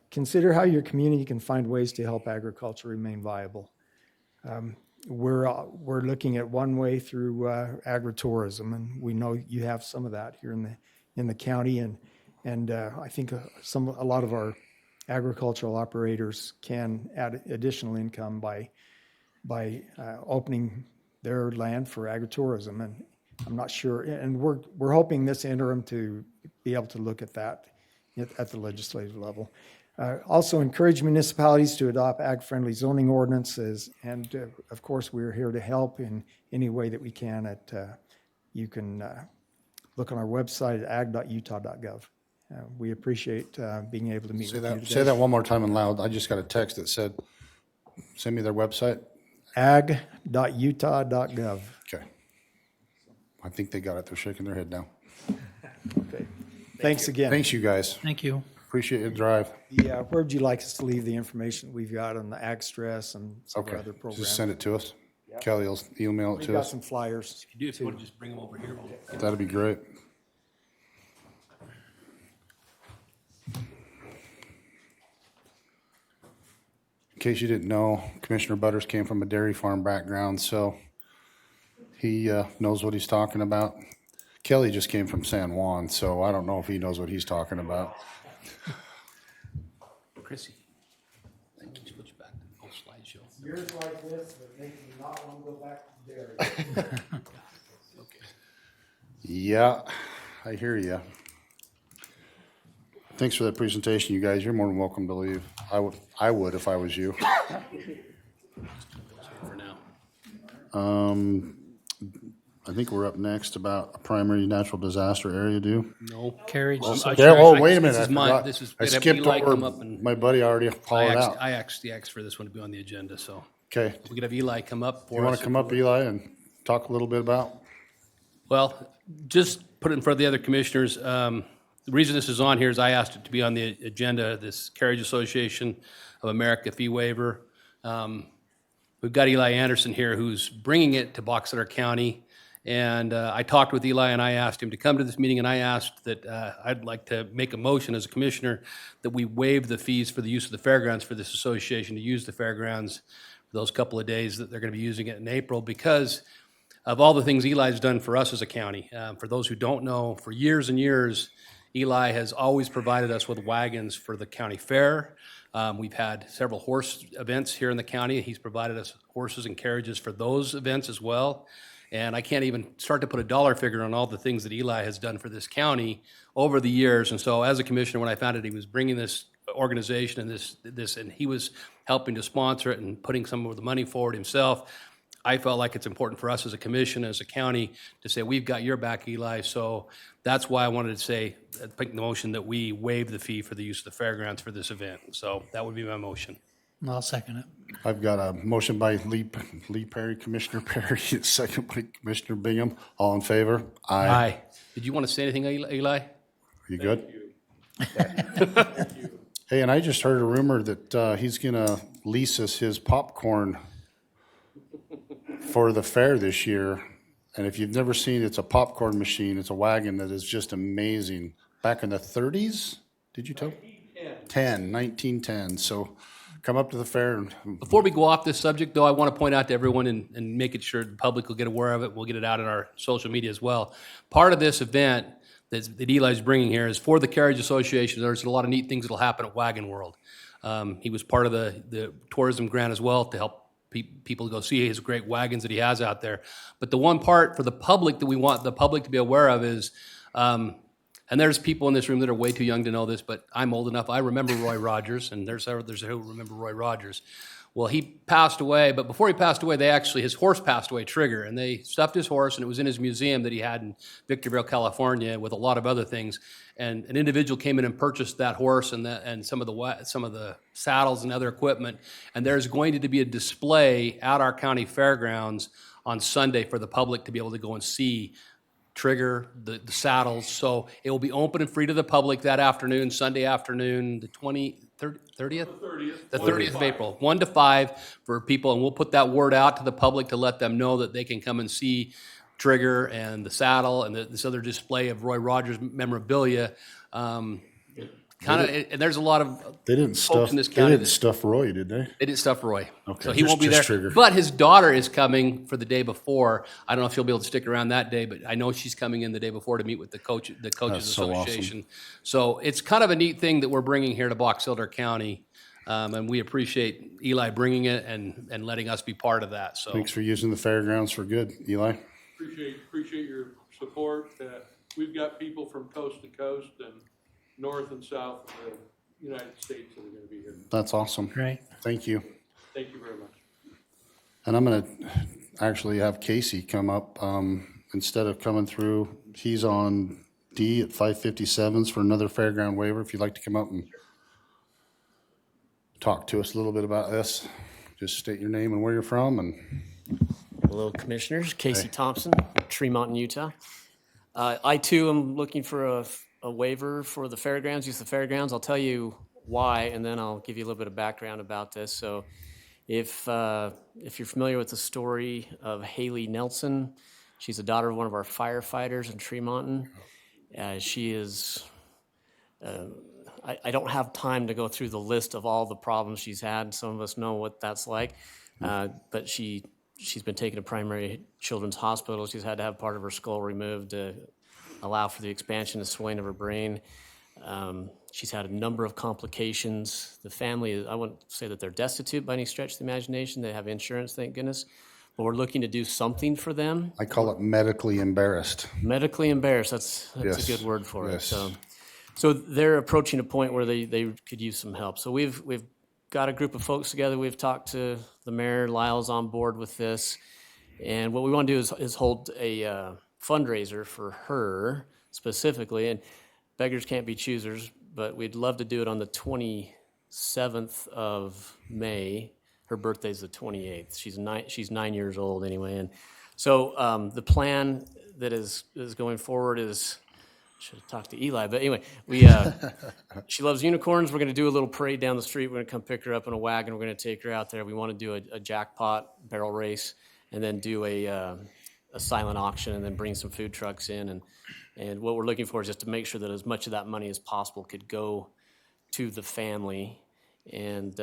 Consider how your community can find ways to help agriculture remain viable. We're looking at one way through agritourism, and we know you have some of that here in the county, and I think a lot of our agricultural operators can add additional income by opening their land for agritourism. And I'm not sure, and we're hoping this interim to be able to look at that at the legislative level. Also encourage municipalities to adopt ag-friendly zoning ordinances, and of course, we're here to help in any way that we can. You can look on our website at ag.utah.gov. We appreciate being able to meet with you today. Say that one more time and loud. I just got a text that said, send me their website. ag.utah.gov. Okay. I think they got it. They're shaking their head now. Okay. Thanks again. Thanks, you guys. Thank you. Appreciate your drive. Yeah, where would you like us to leave the information we've got on the ag stress and some of our Okay. other programs? Just send it to us. Kelly will email it We've to got us. some flyers. If you do, if you want to just bring them over here, we'll That'd be great. In case you didn't know, Commissioner Butters came from a dairy farm background, so he knows what he's talking about. Kelly just came from San Juan, so I don't know if he knows what he's talking about. Chrissy, thank you. Switch back to the whole slideshow. Years like this, but make me not want to go back to dairy. Okay. Yeah, I hear you. Thanks for that presentation, you guys. You're more than welcome to leave. I would if I was you. For now. I think we're up next about a primary natural disaster area, do? No. Carriage There, Association. oh, wait a minute. This is I mine. forgot. This is- I we'd have skipped Eli come over, up and- my buddy already called it out. I actually asked for this one to be on the agenda, so Okay. we could have Eli come up for us. You want to come up, Eli, and talk a little bit about? Well, just put it in front of the other commissioners. The reason this is on here is I asked it to be on the agenda, this Carriage Association of America fee waiver. We've got Eli Anderson here who's bringing it to Box Elder County. And I talked with Eli and I asked him to come to this meeting, and I asked that I'd like to make a motion as a commissioner that we waive the fees for the use of the fairgrounds for this association to use the fairgrounds for those couple of days that they're going to be using it in April, because of all the things Eli's done for us as a county. For those who don't know, for years and years, Eli has always provided us with wagons for the county fair. We've had several horse events here in the county. He's provided us horses and carriages for those events as well. And I can't even start to put a dollar figure on all the things that Eli has done for this county over the years. And so as a commissioner, when I found out he was bringing this organization and this, and he was helping to sponsor it and putting some of the money forward himself, I felt like it's important for us as a commission, as a county, to say, we've got your back, Eli. So that's why I wanted to say, make the motion that we waive the fee for the use of the fairgrounds for this event. So that would be my motion. I'll second it. I've got a motion by Lee Perry, Commissioner Perry, second by Commissioner Bingham. All in favor? Aye. Did you want to say anything, Eli? You good? Hey, and I just heard a rumor that he's going to lease us his popcorn for the fair this year. And if you've never seen, it's a popcorn machine. It's a wagon that is just amazing. Back in the 30s, did you tell? 1910. So come up to the fair. And Before we go off this subject, though, I want to point out to everyone and make it sure the public will get aware of it. We'll get it out in our social media as well. Part of this event that Eli's bringing here is for the Carriage Association. There's a lot of neat things that'll happen at Wagon World. He was part of the tourism grant as well to help people go see his great wagons that he has out there. But the one part for the public that we want the public to be aware of is, and there's people in this room that are way too young to know this, but I'm old enough. I remember Roy Rogers, and there's who remember Roy Rogers. Well, he passed away, but before he passed away, his horse passed away, Trigger, and they stuffed his horse, and it was in his museum that he had in Victorville, California, with a lot of other things. And an individual came in and purchased that horse and some of the saddles and other equipment. And there's going to be a display at our county fairgrounds on Sunday for the public to be able to go and see Trigger, the saddles. So it will be open and free to the public that afternoon, Sunday afternoon, the 30th? The 30th of April, 1 to 5 for people. And we'll put that word out to the public to let them know that they can come and see Trigger and the saddle and this other display of Roy Rogers memorabilia. And there's a lot of they didn't folks in this county. They didn't stuff Roy, did they? They didn't stuff Roy. Okay, So he won't be there. just Trigger. But his daughter is coming for the day before. I don't know if she'll be able to stick around that day, but I know she's coming in the day before to meet with the Coaches so Association. So it's kind of a neat thing that we're bringing here to Box Elder County. And we appreciate Eli bringing it and letting us be part of that. So Thanks for using the fairgrounds for good, Eli. Appreciate your support. We've got people from coast to coast and north and south of United States that are gonna be here. That's awesome. Great. Thank you. Thank you very much. And I'm gonna actually have Casey come up, instead of coming through, he's on D at 557s for another fairground waiver. If you'd like to come up and talk to us a little bit about this, just state your name and where you're from and. Hello, Commissioners. Casey Thompson, Tremont, Utah. I too am looking for a waiver for the fairgrounds, use of the fairgrounds. I'll tell you why, and then I'll give you a little bit of background about this. So if you're familiar with the story of Haley Nelson, she's a daughter of one of our firefighters in Tremont. She is, I don't have time to go through the list of all the problems she's had. Some of us know what that's like. But she's been taken to Primary Children's Hospital. She's had to have part of her skull removed to allow for the expansion and swelling of her brain. She's had a number of complications. The family, I wouldn't say that they're destitute by any stretch of the imagination. They have insurance, thank goodness. But we're looking to do something for them. I call it medically embarrassed. Medically embarrassed, that's Yes. a good word for it. Yes. So they're approaching a point where they could use some help. So we've got a group of folks together. We've talked to the mayor. Lyle's on board with this. And what we want to do is hold a fundraiser for her specifically. And beggars can't be choosers, but we'd love to do it on the 27th of May. Her birthday's the 28th. She's 9 years old anyway. And so the plan that is going forward is, should have talked to Eli, but anyway, she loves unicorns. We're going to do a little parade down the street. We're going to come pick her up in a wagon. We're going to take her out there. We want to do a jackpot barrel race and then do a silent auction and then bring some food trucks in. And what we're looking for is just to make sure that as much of that money as possible could go to the family. And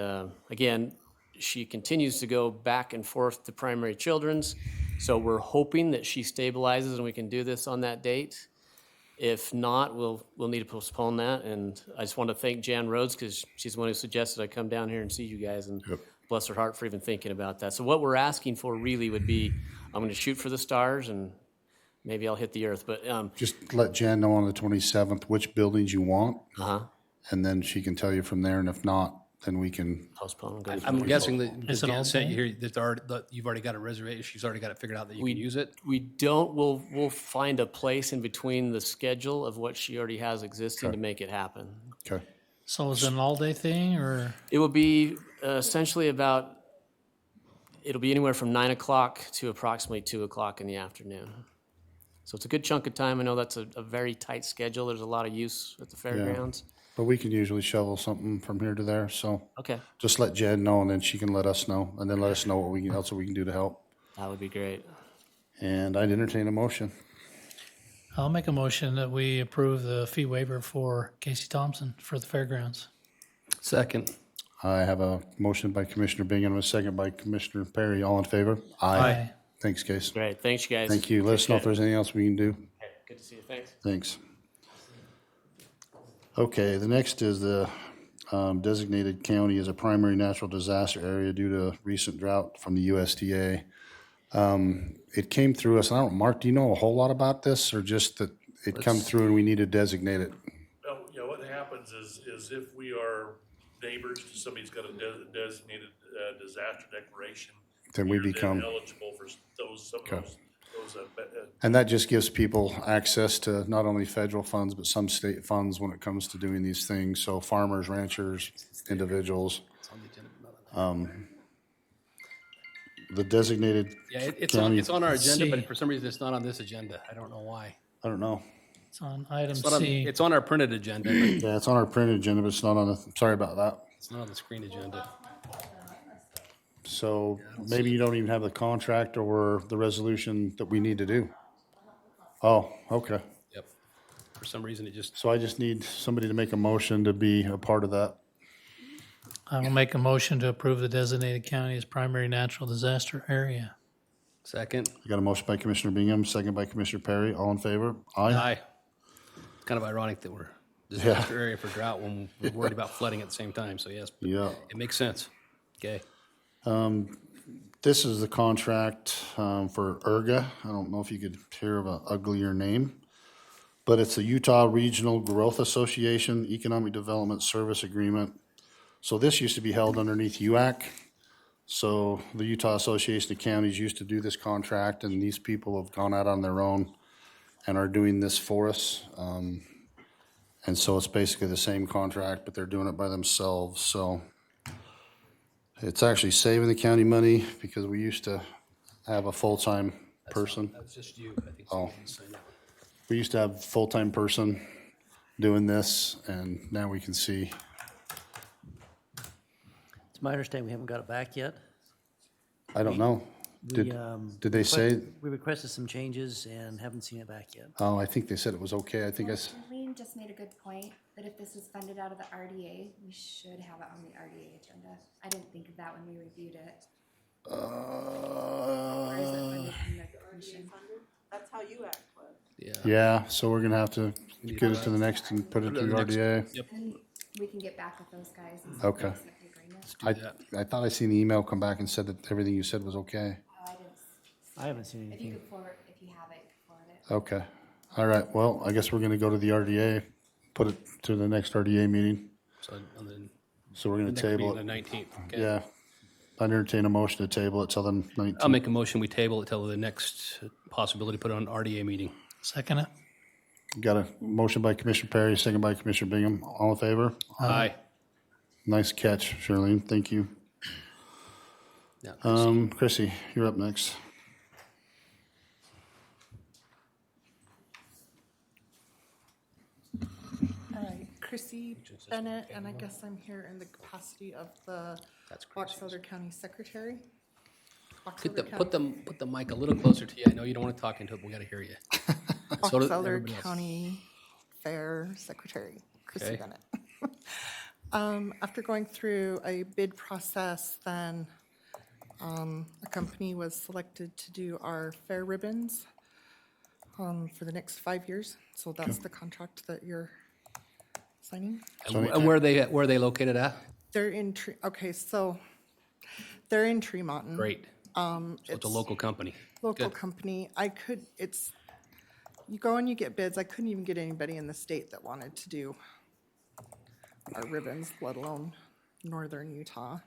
again, she continues to go back and forth to Primary Children's. So we're hoping that she stabilizes and we can do this on that date. If not, we'll need to postpone that. And I just want to thank Jan Rhodes because she's the one who suggested I come down here and see you guys. And bless her heart for even thinking about that. So what we're asking for really would be, I'm going to shoot for the stars and maybe I'll hit the earth. But Just let Jan know on the 27th which buildings you want, and then she can tell you from there. And if not, then we can. postpone. I'm guessing that Is it all Jan sent day? you here, that you've already got a reservation, she's already got it figured out that you can use it? We don't. We'll find a place in between the schedule of what she already has existing to make it happen. Okay. So is it an all-day thing, or? It will be essentially it'll be anywhere from 9 o'clock to approximately 2 o'clock in the afternoon. So it's a good chunk of time. I know that's a very tight schedule. There's a lot of use at the fairgrounds. But we can usually shovel something from here to there. So Okay, just let Jen know, and then she can let us know, and then let us know what else we can do to help. that would be great. And I'd entertain a motion. I'll make a motion that we approve the fee waiver for Casey Thompson for the fairgrounds. Second. I have a motion by Commissioner Bingham and a second by Commissioner Perry. All in favor? Aye. Thanks, Case. Great. Thanks, you guys. Thank you. Let us know if there's anything else we can do. Okay, good to see you. Thanks. Thanks. Okay, the next is the designated county as a primary natural disaster area due to recent drought from the USDA. It came through us. I don't, Mark, do you know a whole lot about this, or just that it come through and we need to designate it? Well, yeah, what happens is if we are neighbors to somebody who's got a designated disaster declaration, Then we you're become, eligible for some of those. and that just gives people access to not only federal funds, but some state funds when it comes to doing these things. So farmers, ranchers, individuals. The designated Yeah, county. it's on our agenda, C. but for some reason it's not on this agenda. I don't know why. I don't know. It's on item It's not on, C. it's on our printed agenda, but Yeah, it's on our printed agenda, but it's not on the, sorry about that. it's not on the screen agenda. So maybe you don't even have the contract or the resolution that we need to do. Oh, okay. Yep. For some reason it just, So I just need somebody to make a motion to be a part of that. I will make a motion to approve the designated county as primary natural disaster area. second. I got a motion by Commissioner Bingham, second by Commissioner Perry. All in favor? Aye. Aye. It's kind of ironic that we're disaster area for drought when we're worried about flooding at the same time. So yes, Yeah. it makes sense. Okay. This is the contract for ERGA. I don't know if you could hear of an uglier name, But it's the Utah Regional Growth Association Economic Development Service Agreement. So this used to be held underneath UAC. So the Utah Association of Counties used to do this contract, and these people have gone out on their own and are doing this for us. And so it's basically the same contract, but they're doing it by themselves. So it's actually saving the county money because we used to have a full-time person. That's just you, I think. Oh. We used to have a full-time person doing this, and now we can see. It's my understanding we haven't got it back yet. I don't know. Did they say? We requested some changes and haven't seen it back yet. Oh, I think they said it was okay. I think Marlene just made a good point that if this was funded out of the RDA, we should have it on the RDA agenda. I didn't think of that when we reviewed it. Or is it funded from the commission? That's how you act was. Yeah, so we're gonna have to get it to the next and put it to the RDA. Yep. And we can get back with those guys and Okay. accept the agreement. I thought I seen the email come back and said that everything you said was okay. Oh, I didn't. I haven't seen If you anything. could forward, if you have it, forward it. Okay. All right. Well, I guess we're gonna go to the RDA, put it to the next RDA meeting. So, and then So we're gonna next table meeting, the it. 19th. Okay. Yeah. I entertain a motion to table it till the 19th. I'll make a motion, we table it till the next possibility, put it on RDA meeting. Second it. Got a motion by Commissioner Perry, second by Commissioner Bingham. All in favor? Aye. Nice catch, Charlene. Thank you. Yeah, Chrissy, you're up next. All right, Chrissy Bennett, and I guess I'm here in the capacity of the Box Elder County Secretary. Box Elder put the mic a little closer to you. I know you don't want to talk into it, but we got to hear you. Box So does Elder everybody else. County Fair Secretary, Chrissy Okay. Bennett. After going through a bid process, then a company was selected to do our fair ribbons for the next 5 years. So that's the contract that you're signing. And where are they located at? They're in, okay, so they're in Tremont. Great. So it's a local company. Local Good. company. You go and you get bids. I couldn't even get anybody in the state that wanted to do our ribbons, let alone northern Utah.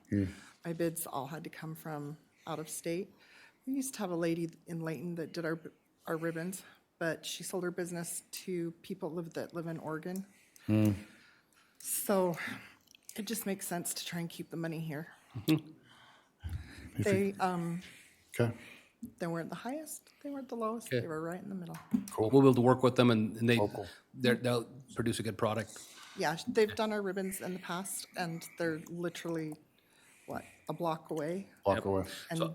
My bids all had to come from out of state. We used to have a lady in Layton that did our ribbons, but she sold her business to people that live in Oregon. So it just makes sense to try and keep the money here. They Okay. they weren't the highest, they weren't the lowest, Okay. they were right in the middle. We'll be able to work with them and they'll produce a good product. Yeah, they've done our ribbons in the past, and they're literally, a block away? Walk away. And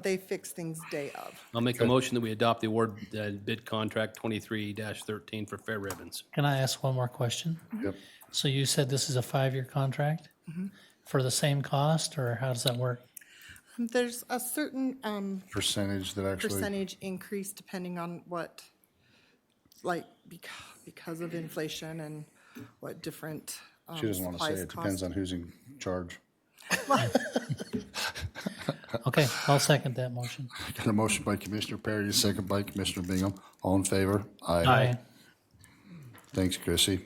they fix things day of. I'll make a motion that we adopt the award bid contract 23-13 for fair ribbons. Can I ask one more question? Yep. So you said this is a 5-year contract for the same cost, or how does that work? There's a certain Percentage that actually. percentage increase depending on what, because of inflation and what different She doesn't want to say supplies it depends cost. on who's in charge. Okay, I'll second that motion. Got a motion by Commissioner Perry, second by Commissioner Bingham. All in favor? Aye. Thanks, Chrissy.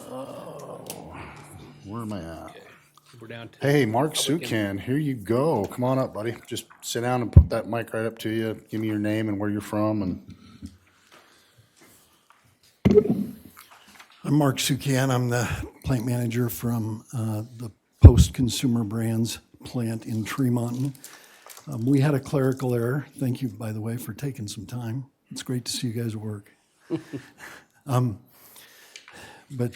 Oh, where am I at? We're down to. Hey, Mark Sukan, here you go. Come on up, buddy. Just sit down and put that mic right up to you. Give me your name and where you're from and. I'm Mark Sukan. I'm the plant manager from the Post Consumer Brands plant in Tremont. We had a clerical error. Thank you, by the way, for taking some time. It's great to see you guys work. But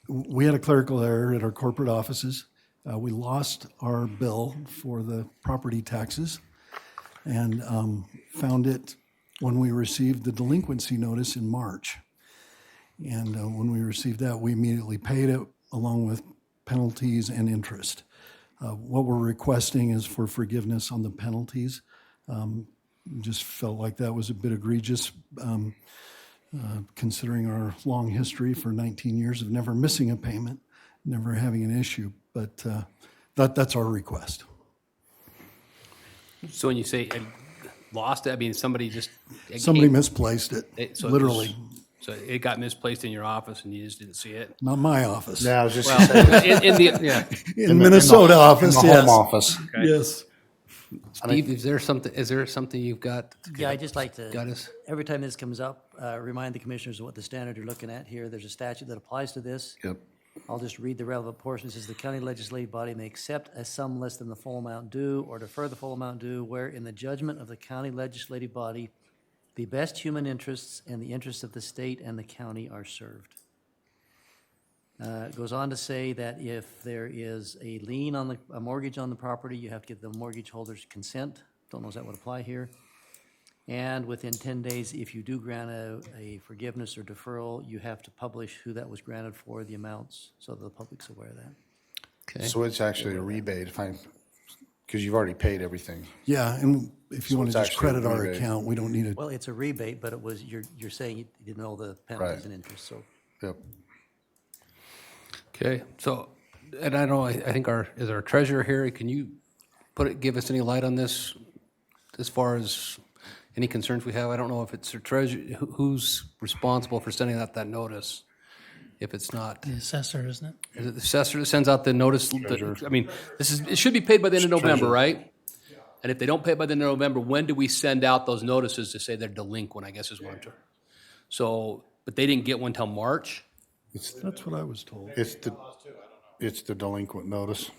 we had a clerical error at our corporate offices. We lost our bill for the property taxes and found it when we received the delinquency notice in March. And when we received that, we immediately paid it along with penalties and interest. What we're requesting is for forgiveness on the penalties. Just felt like that was a bit egregious, considering our long history for 19 years of never missing a payment, never having an issue. But that's our request. So when you say lost it? I mean, somebody just. it Somebody came- misplaced it, so it literally. So it got misplaced in your office and you just didn't see it? Not my office. Yeah, I was just Well, gonna say, in the, yeah. In Minnesota office, in the yes. home office. Yes. Steve, is there something you've got? Yeah, I'd just like to, Got us? every time this comes up, remind the commissioners of what the standard you're looking at here. There's a statute that applies to this. Yep. I'll just read the relevant portion. It says the county legislative body may accept a sum less than the full amount due or defer the full amount due where in the judgment of the county legislative body, the best human interests and the interests of the state and the county are served. It goes on to say that if there is a lien on a mortgage on the property, you have to get the mortgage holder's consent. Don't know if that would apply here. And within 10 days, if you do grant a forgiveness or deferral, you have to publish who that was granted for, the amounts, so the public's aware of that. Okay. So it's actually a rebate because you've already paid everything. Yeah, and if you So want it's to just actually a credit our rebate. account, we don't need it. Well, it's a rebate, but it was, you're saying you didn't know the penalties Right. and interest, so. Yep. Okay, so, and I know, I think is our treasurer here, can you give us any light on this as far as any concerns we have? I don't know if it's our treasurer, who's responsible for sending out that notice? If it's not, The assessor, isn't it? is it the assessor that sends out the notice? I mean, it should be paid by the end of November, right? And if they don't pay it by the end of November, when do we send out those notices to say they're delinquent, I guess is what I'm trying. So, but they didn't get one till March? That's what I was told. It's the delinquent notice.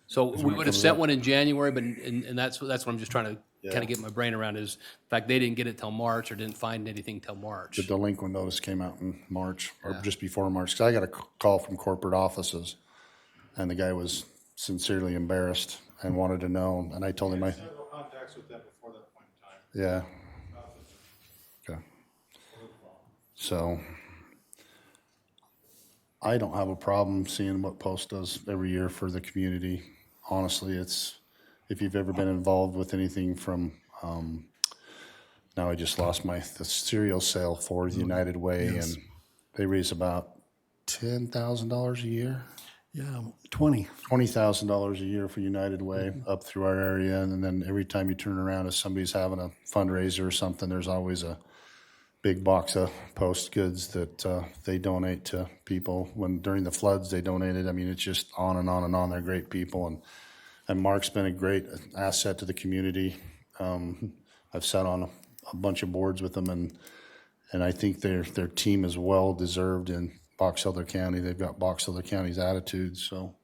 So we would have sent one in January, but, and that's what I'm just trying to kind of get my brain around is the fact they didn't get it till March or didn't find anything till March. The delinquent notice came out in March or just before March. 'Cause I got a call from corporate offices and the guy was sincerely embarrassed and wanted to know. And I told him Several contacts with them before that point in time. yeah. Okay. So I don't have a problem seeing what Post does every year for the community. Honestly, it's, if you've ever been involved with anything from, now I just lost the cereal sale for the United Way, and they raise about $10,000 a year. Yeah, 20. $20,000 a year for United Way up through our area, and then every time you turn around, if somebody's having a fundraiser or something, there's always a big box of Post goods that they donate to people. When during the floods they donated. I mean, it's just on and on and on. They're great people, and Mark's been a great asset to the community. I've sat on a bunch of boards with them, and I think their team is well deserved in Box Elder County. They've got Box Elder County's attitude. So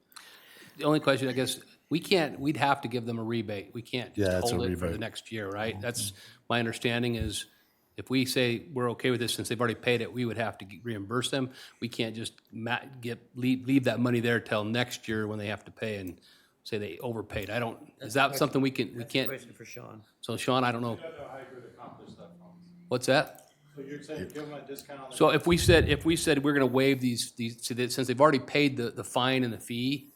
The only question, I guess, we'd have to give them a rebate. We can't Yeah, just it's a hold it for the rebate. next year, right? That's, my understanding is if we say we're okay with this, since they've already paid it, we would have to reimburse them. We can't just leave that money there till next year when they have to pay and say they overpaid. Is that something we can't? Question for Sean. So Sean, I don't know. I don't know how you would accomplish that problem. What's that? So you're saying give them a discount on their. So if we said we're gonna waive these, since they've already paid the fine and the fee,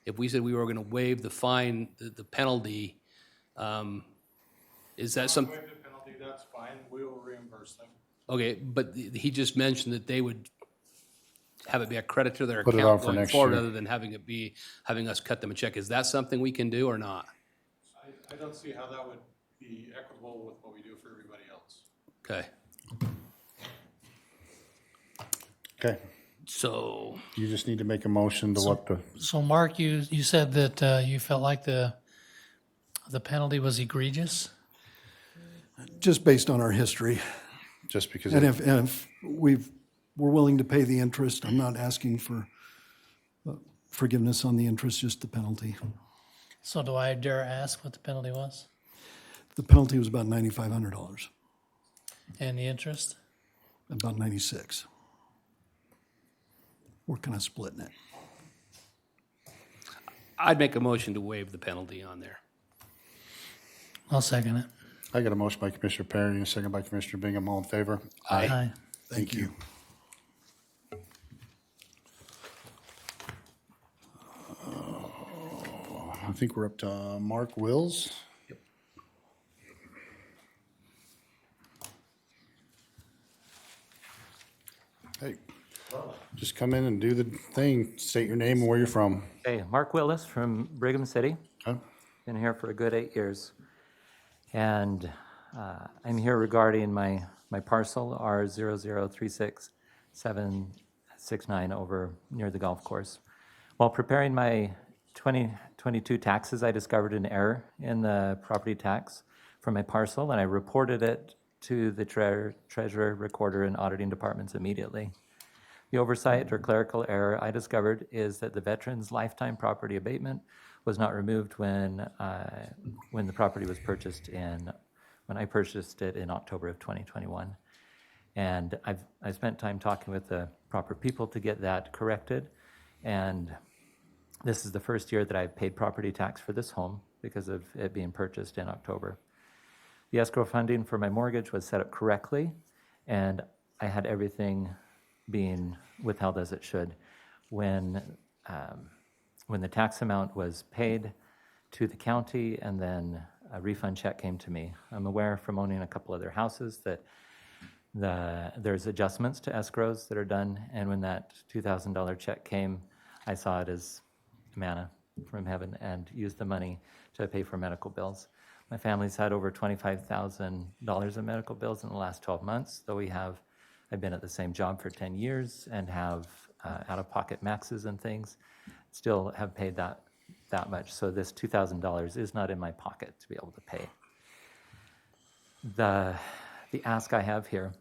if we said we were gonna waive the fine, the penalty, is that some? Waive the penalty, that's fine, we will reimburse them. Okay, but he just mentioned that they would have it be a credit to their Put it on account for going next forward, year. other than having us cut them a check. Is that something we can do or not? I don't see how that would be equitable with what we do for everybody else. Okay, okay, so you just need to make a motion to what the So Mark, you said that you felt like the penalty was egregious? Just based on our history. just because. And if we're willing to pay the interest, I'm not asking for forgiveness on the interest, just the penalty. So do I dare ask what the penalty was? The penalty was about $9,500, And the interest? about 96. We're kind of splitting it. I'd make a motion to waive the penalty on there. I'll second it. I got a motion by Commissioner Perry and a second by Commissioner Bingham. All in favor? Aye. Thank you. I think we're up to Mark Wills. Hey, just come in and do the thing. State your name and where you're from. Hey, Mark Willis from Brigham City. Okay. Been here for a good 8 years. And I'm here regarding my parcel, R0036769 over near the golf course. While preparing my 2022 taxes, I discovered an error in the property tax for my parcel, and I reported it to the treasurer, recorder, and auditing departments immediately. The oversight or clerical error I discovered is that the veteran's lifetime property abatement was not removed when the property was purchased when I purchased it in October of 2021. And I spent time talking with the proper people to get that corrected. And this is the first year that I've paid property tax for this home because of it being purchased in October. The escrow funding for my mortgage was set up correctly, and I had everything being withheld as it should. When the tax amount was paid to the county and then a refund check came to me, I'm aware from owning a couple other houses that there's adjustments to escrows that are done, and when that $2,000 check came, I saw it as manna from heaven and used the money to pay for medical bills. My family's had over $25,000 in medical bills in the last 12 months, though I've been at the same job for 10 years and have out-of-pocket maxes and things, still have paid that much. So this $2,000 is not in my pocket to be able to pay. The ask I have here,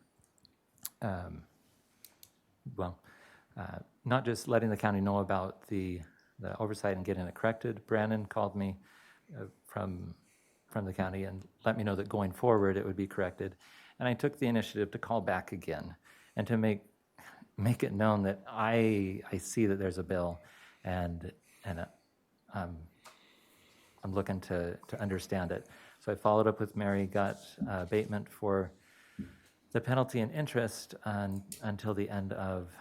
not just letting the county know about the oversight and getting it corrected. Brandon called me from the county and let me know that going forward it would be corrected. And I took the initiative to call back again and to make it known that I see that there's a bill and I'm looking to understand it. So I followed up with Mary, got abatement for the penalty and interest until the end of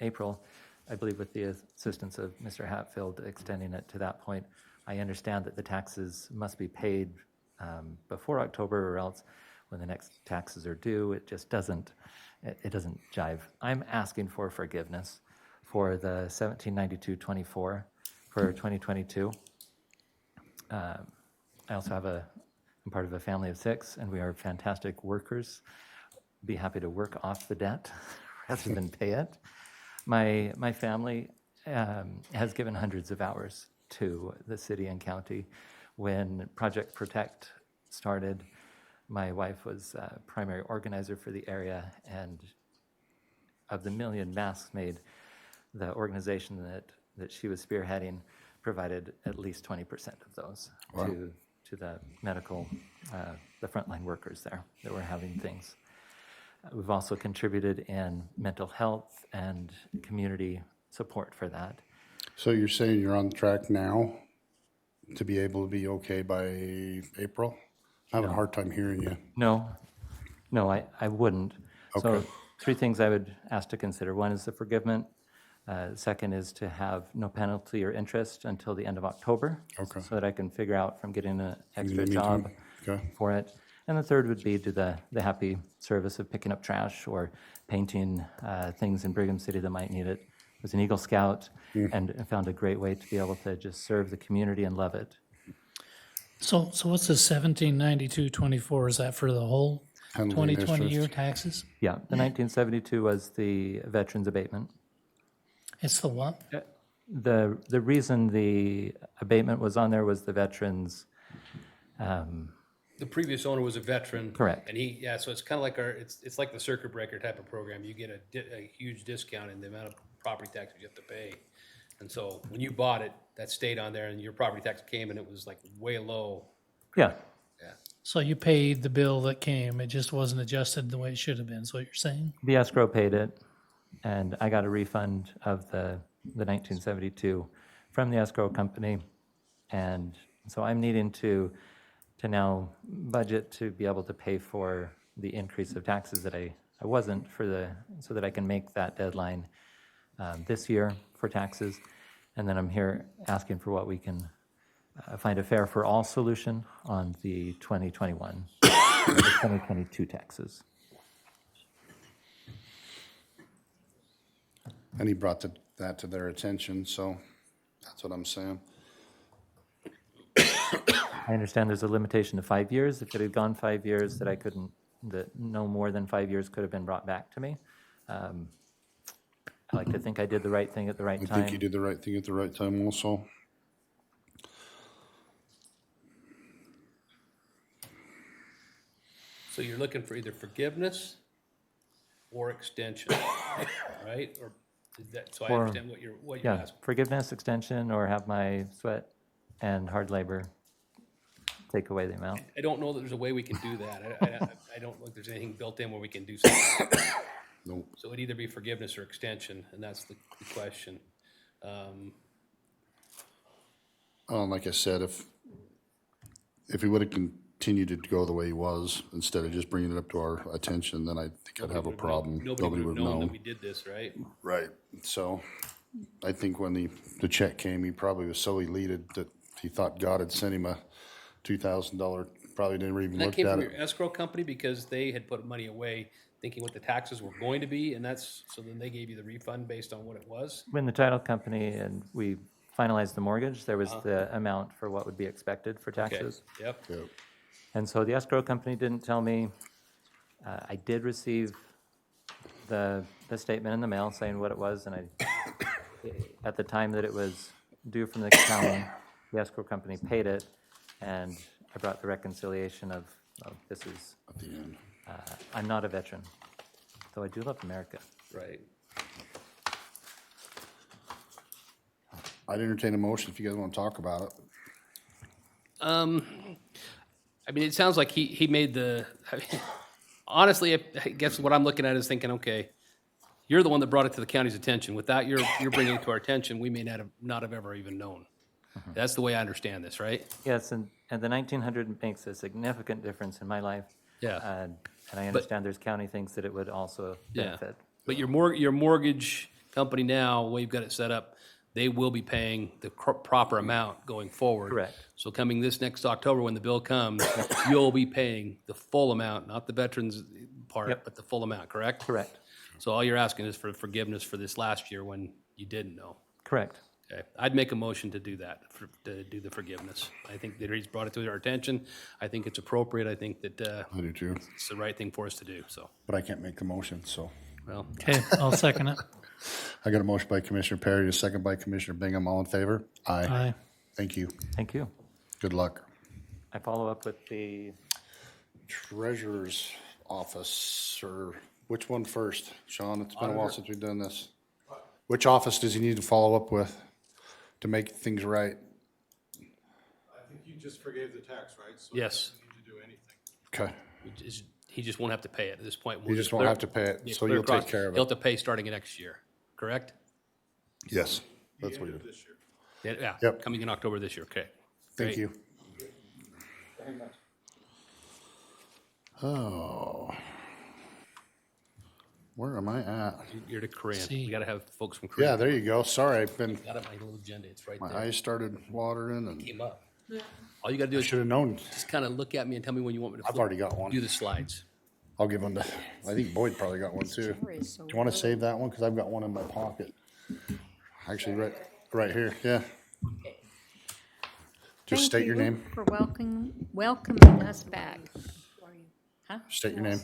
April, I believe with the assistance of Mr. Hatfield extending it to that point. I understand that the taxes must be paid before October, or else when the next taxes are due, it just doesn't jive. I'm asking for forgiveness for the $1792.24 for 2022. I also I'm part of a family of 6, and we are fantastic workers. Be happy to work off the debt rather than pay it. My family has given hundreds of hours to the city and county. When Project Protect started, my wife was a primary organizer for the area, and of the 1 million masks made, the organization that she was spearheading provided at least 20% of those to the medical, the frontline workers there that were having things. We've also contributed in mental health and community support for that. So you're saying you're on track now to be able to be okay by April? I'm having a hard time hearing you. No, I wouldn't. Okay. So 3 things I would ask to consider. One is the forgiveness. Second is to have no penalty or interest until the end of October. Okay. So that I can figure out from getting an extra In the job meantime, okay. for it. And the third would be to the happy service of picking up trash or painting things in Brigham City that might need it. I was an Eagle Scout and found a great way to be able to just serve the community and love it. So what's the 1792.24? Is that for the whole Penalty and 2020 year interest. taxes? Yeah, the 1972 was the veterans abatement. It's the what? The reason the abatement was on there was the veterans. The previous owner was a veteran. Correct. And so it's kind of like it's like the circuit breaker type of program. You get a huge discount in the amount of property taxes you have to pay. And so when you bought it, that stayed on there, and your property tax came, and it was like way low. Yeah. Yeah. So you paid the bill that came, it just wasn't adjusted the way it should have been, is what you're saying? The escrow paid it, and I got a refund of the 1972 from the escrow company. And so I'm needing to now budget to be able to pay for the increase of taxes that I wasn't so that I can make that deadline this year for taxes. And then I'm here asking for what we can find a fair for all solution on the 2021, the 2022 taxes. And he brought that to their attention, so that's what I'm saying. I understand there's a limitation to 5 years. If it had gone 5 years, that no more than 5 years could have been brought back to me. I like to think I did the right thing at the right I time. think you did the right thing at the right time also. So you're looking for either forgiveness or extension, right? Or did that, so I Or- understand what you're Yeah, asking. forgiveness, extension, or have my sweat and hard labor take away the amount. I don't know that there's a way we can do that. I don't think there's anything built in where we can do something. Nope. So it'd either be forgiveness or extension, and that's the question. Like I said, if he would have continued to go the way he was, instead of just bringing it up to our attention, then I think I'd have a problem. Nobody would have known that we did this, right? Right. So I think when the check came, he probably was so elated that he thought God had sent him a $2,000, probably didn't even And that look came at from it. your escrow company because they had put money away thinking what the taxes were going to be, and so then they gave you the refund based on what it was? When the title company and we finalized the mortgage, there was the amount for what would be expected for taxes. Okay, yep. And so the escrow company didn't tell me. I did receive the statement in the mail saying what it was, and at the time that it was due from the county, the escrow company paid it, and I brought the reconciliation of this is, At the end. I'm not a veteran, though I do love America. Right. I'd entertain a motion if you guys want to talk about it. I mean, it sounds like he made honestly, I guess what I'm looking at is thinking, okay, you're the one that brought it to the county's attention. Without your bringing it to our attention, we may not have ever even known. That's the way I understand this, right? Yes, and the 1900 makes a significant difference in my life. Yeah. And I understand there's county things that it would also benefit. But your mortgage company now, the way you've got it set up, they will be paying the proper amount going forward. Correct. So coming this next October, when the bill comes, you'll be paying the full amount, not the veterans part, but the full amount, correct? Correct. So all you're asking is for forgiveness for this last year when you didn't know. Correct. Okay, I'd make a motion to do that, to do the forgiveness. I think that he's brought it to our attention. I think it's appropriate. I think that I do too. it's the right thing for us to do, so. But I can't make the motion, so. Well, Okay, I'll second it. I got a motion by Commissioner Perry, a second by Commissioner Bingham. All in favor? Aye. Aye. Thank you. Thank you. Good luck. I follow up with the Treasurer's office, or which one first? Sean, it's been a while since we've done this. Which office does he need to follow up with to make things right? I think you just forgave the tax, right? So Yes. you don't need to do anything. Okay. He just won't have to pay it at this point. He just won't have to pay it, Yeah, so clear you'll take across. care of He'll it. have to pay starting next year, correct? Yes, that's what he did. This year. Yeah, Yep. coming in October this year, okay. Thank Great. you. Oh. Where am I at? You're to Corinne. See. We gotta have folks from Corinne. Yeah, there you go. Sorry, I've been, Got it, my little agenda, it's right my there. eyes started watering and Came up. All you gotta do I is should have known. just kind of look at me and tell me when you want me to. I've already got one. Do the slides. I'll give one to, I think Boyd probably got one too. Do you want to save that one? Because I've got one in my pocket. Actually, right here, yeah. Just state your name. For welcoming us back. Huh? State your name.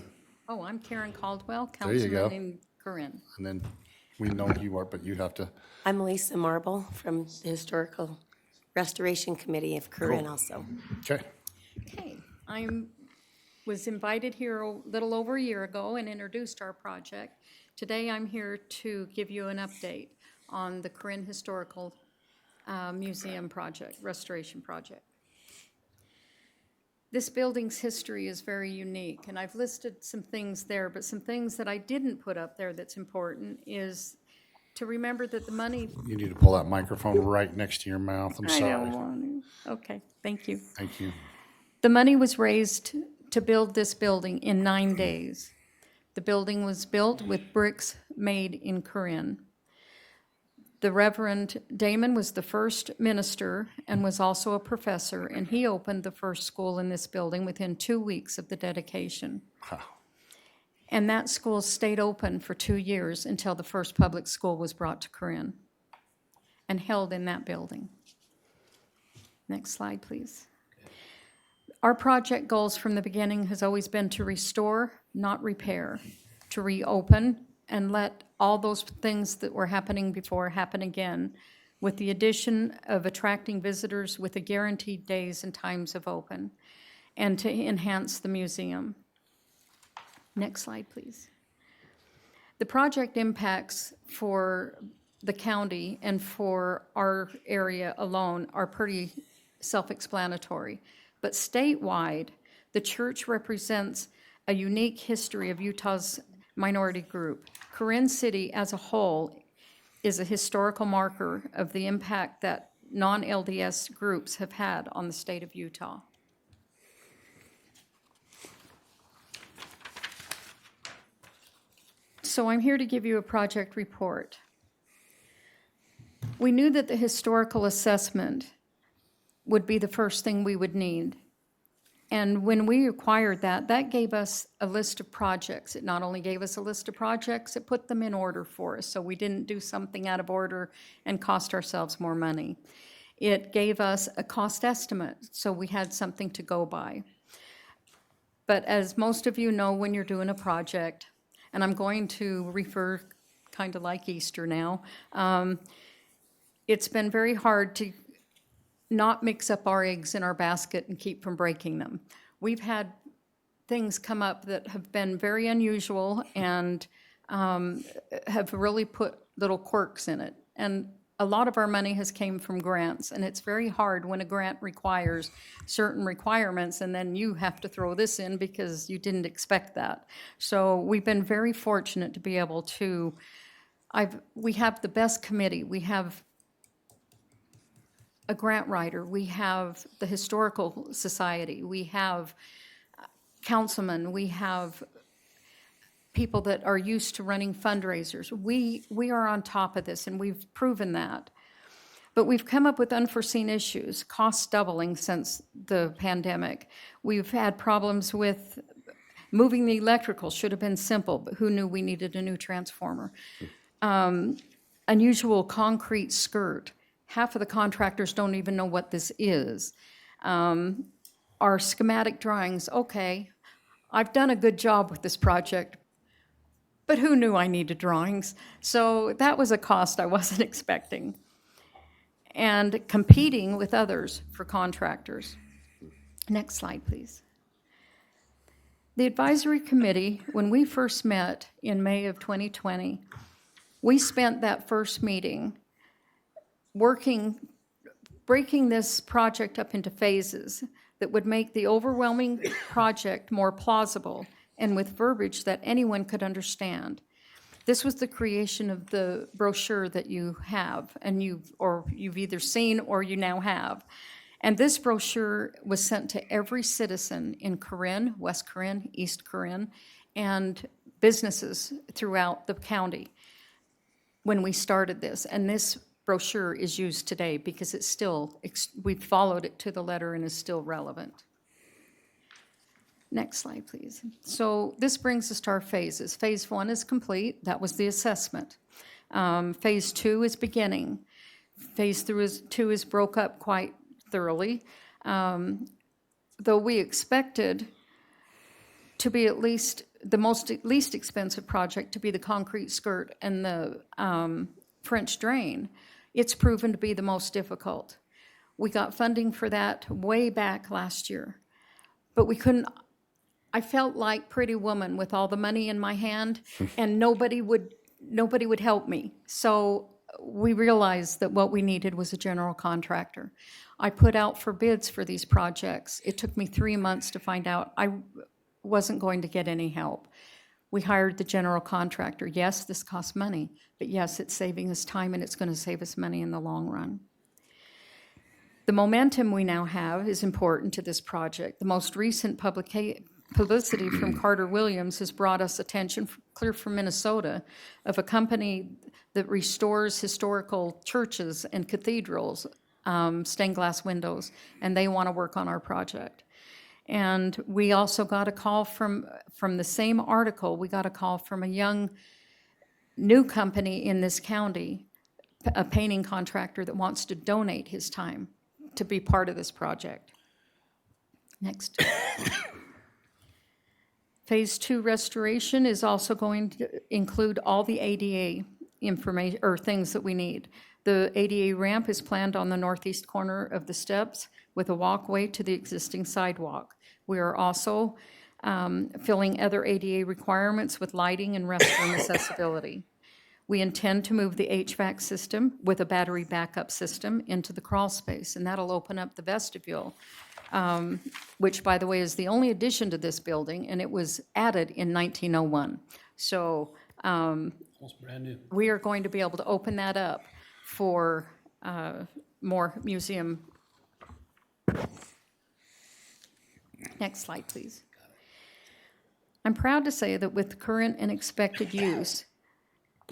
Oh, I'm Karen Caldwell, There you go. Councilman in Corinne. And then we know who you are, but you have to. I'm Lisa Marble from the Historical Restoration Committee of Corinne also. Okay. Okay, was invited here a little over a year ago and introduced our project. Today, I'm here to give you an update on the Corinne Historical Museum project, restoration project. This building's history is very unique, and I've listed some things there, but some things that I didn't put up there that's important is to remember that the money. You need to pull that microphone right next to your mouth. I'm I sorry. don't want to. Okay, thank you. Thank you. The money was raised to build this building in 9 days. The building was built with bricks made in Corinne. The Reverend Damon was the first minister and was also a professor, and he opened the first school in this building within 2 weeks of the dedication. Wow. And that school stayed open for 2 years until the first public school was brought to Corinne and held in that building. Next slide, please. Our project goals from the beginning has always been to restore, not repair, to reopen and let all those things that were happening before happen again, with the addition of attracting visitors with a guaranteed days and times of open, and to enhance the museum. Next slide, please. The project impacts for the county and for our area alone are pretty self-explanatory. But statewide, the church represents a unique history of Utah's minority group. Corinne City as a whole is a historical marker of the impact that non-LDS groups have had on the state of Utah. So I'm here to give you a project report. We knew that the historical assessment would be the first thing we would need. And when we acquired that, that gave us a list of projects. It not only gave us a list of projects, it put them in order for us, so we didn't do something out of order and cost ourselves more money. It gave us a cost estimate, so we had something to go by. But as most of you know, when you're doing a project, and I'm going to refer kind of like Easter now, it's been very hard to not mix up our eggs in our basket and keep from breaking them. We've had things come up that have been very unusual and have really put little quirks in it. And a lot of our money has came from grants, and it's very hard when a grant requires certain requirements and then you have to throw this in because you didn't expect that. So we've been very fortunate to be able to, we have the best committee. We have a grant writer, we have the Historical Society, we have councilmen, we have people that are used to running fundraisers. We are on top of this, and we've proven that. But we've come up with unforeseen issues, costs doubling since the pandemic. We've had problems with moving the electrical, should have been simple, but who knew we needed a new transformer? Unusual concrete skirt. Half of the contractors don't even know what this is. Our schematic drawings, okay, I've done a good job with this project, but who knew I needed drawings? So that was a cost I wasn't expecting. And competing with others for contractors. Next slide, please. The advisory committee, when we first met in May of 2020, we spent that first meeting breaking this project up into phases that would make the overwhelming project more plausible and with verbiage that anyone could understand. This was the creation of the brochure that you have, and you've either seen or you now have. And this brochure was sent to every citizen in Corinne, West Corinne, East Corinne, and businesses throughout the county when we started this. And this brochure is used today because it's still, we've followed it to the letter and is still relevant. Next slide, please. So this brings us to our phases. Phase 1 is complete. That was the assessment. Phase 2 is beginning. Phase 2 is broke up quite thoroughly. Though we expected to be at least the least expensive project to be the concrete skirt and the French drain, it's proven to be the most difficult. We got funding for that way back last year, but we couldn't. I felt like Pretty Woman with all the money in my hand, and nobody would help me. So we realized that what we needed was a general contractor. I put out for bids for these projects. It took me 3 months to find out I wasn't going to get any help. We hired the general contractor. Yes, this costs money, but yes, it's saving us time and it's going to save us money in the long run. The momentum we now have is important to this project. The most recent publicity from Carter Williams has brought us attention, clear from Minnesota, of a company that restores historical churches and cathedrals, stained glass windows, and they want to work on our project. And we also got a call from the same article, we got a call from a young new company in this county, a painting contractor that wants to donate his time to be part of this project. Next. Phase 2 restoration is also going to include all the ADA information, or things that we need. The ADA ramp is planned on the northeast corner of the steps with a walkway to the existing sidewalk. We are also filling other ADA requirements with lighting and restroom accessibility. We intend to move the HVAC system with a battery backup system into the crawl space, and that'll open up the vestibule, which, by the way, is the only addition to this building, and it was added in 1901. So Almost brand new. we are going to be able to open that up for more museum. Next slide, please. I'm proud to say that with current and expected use,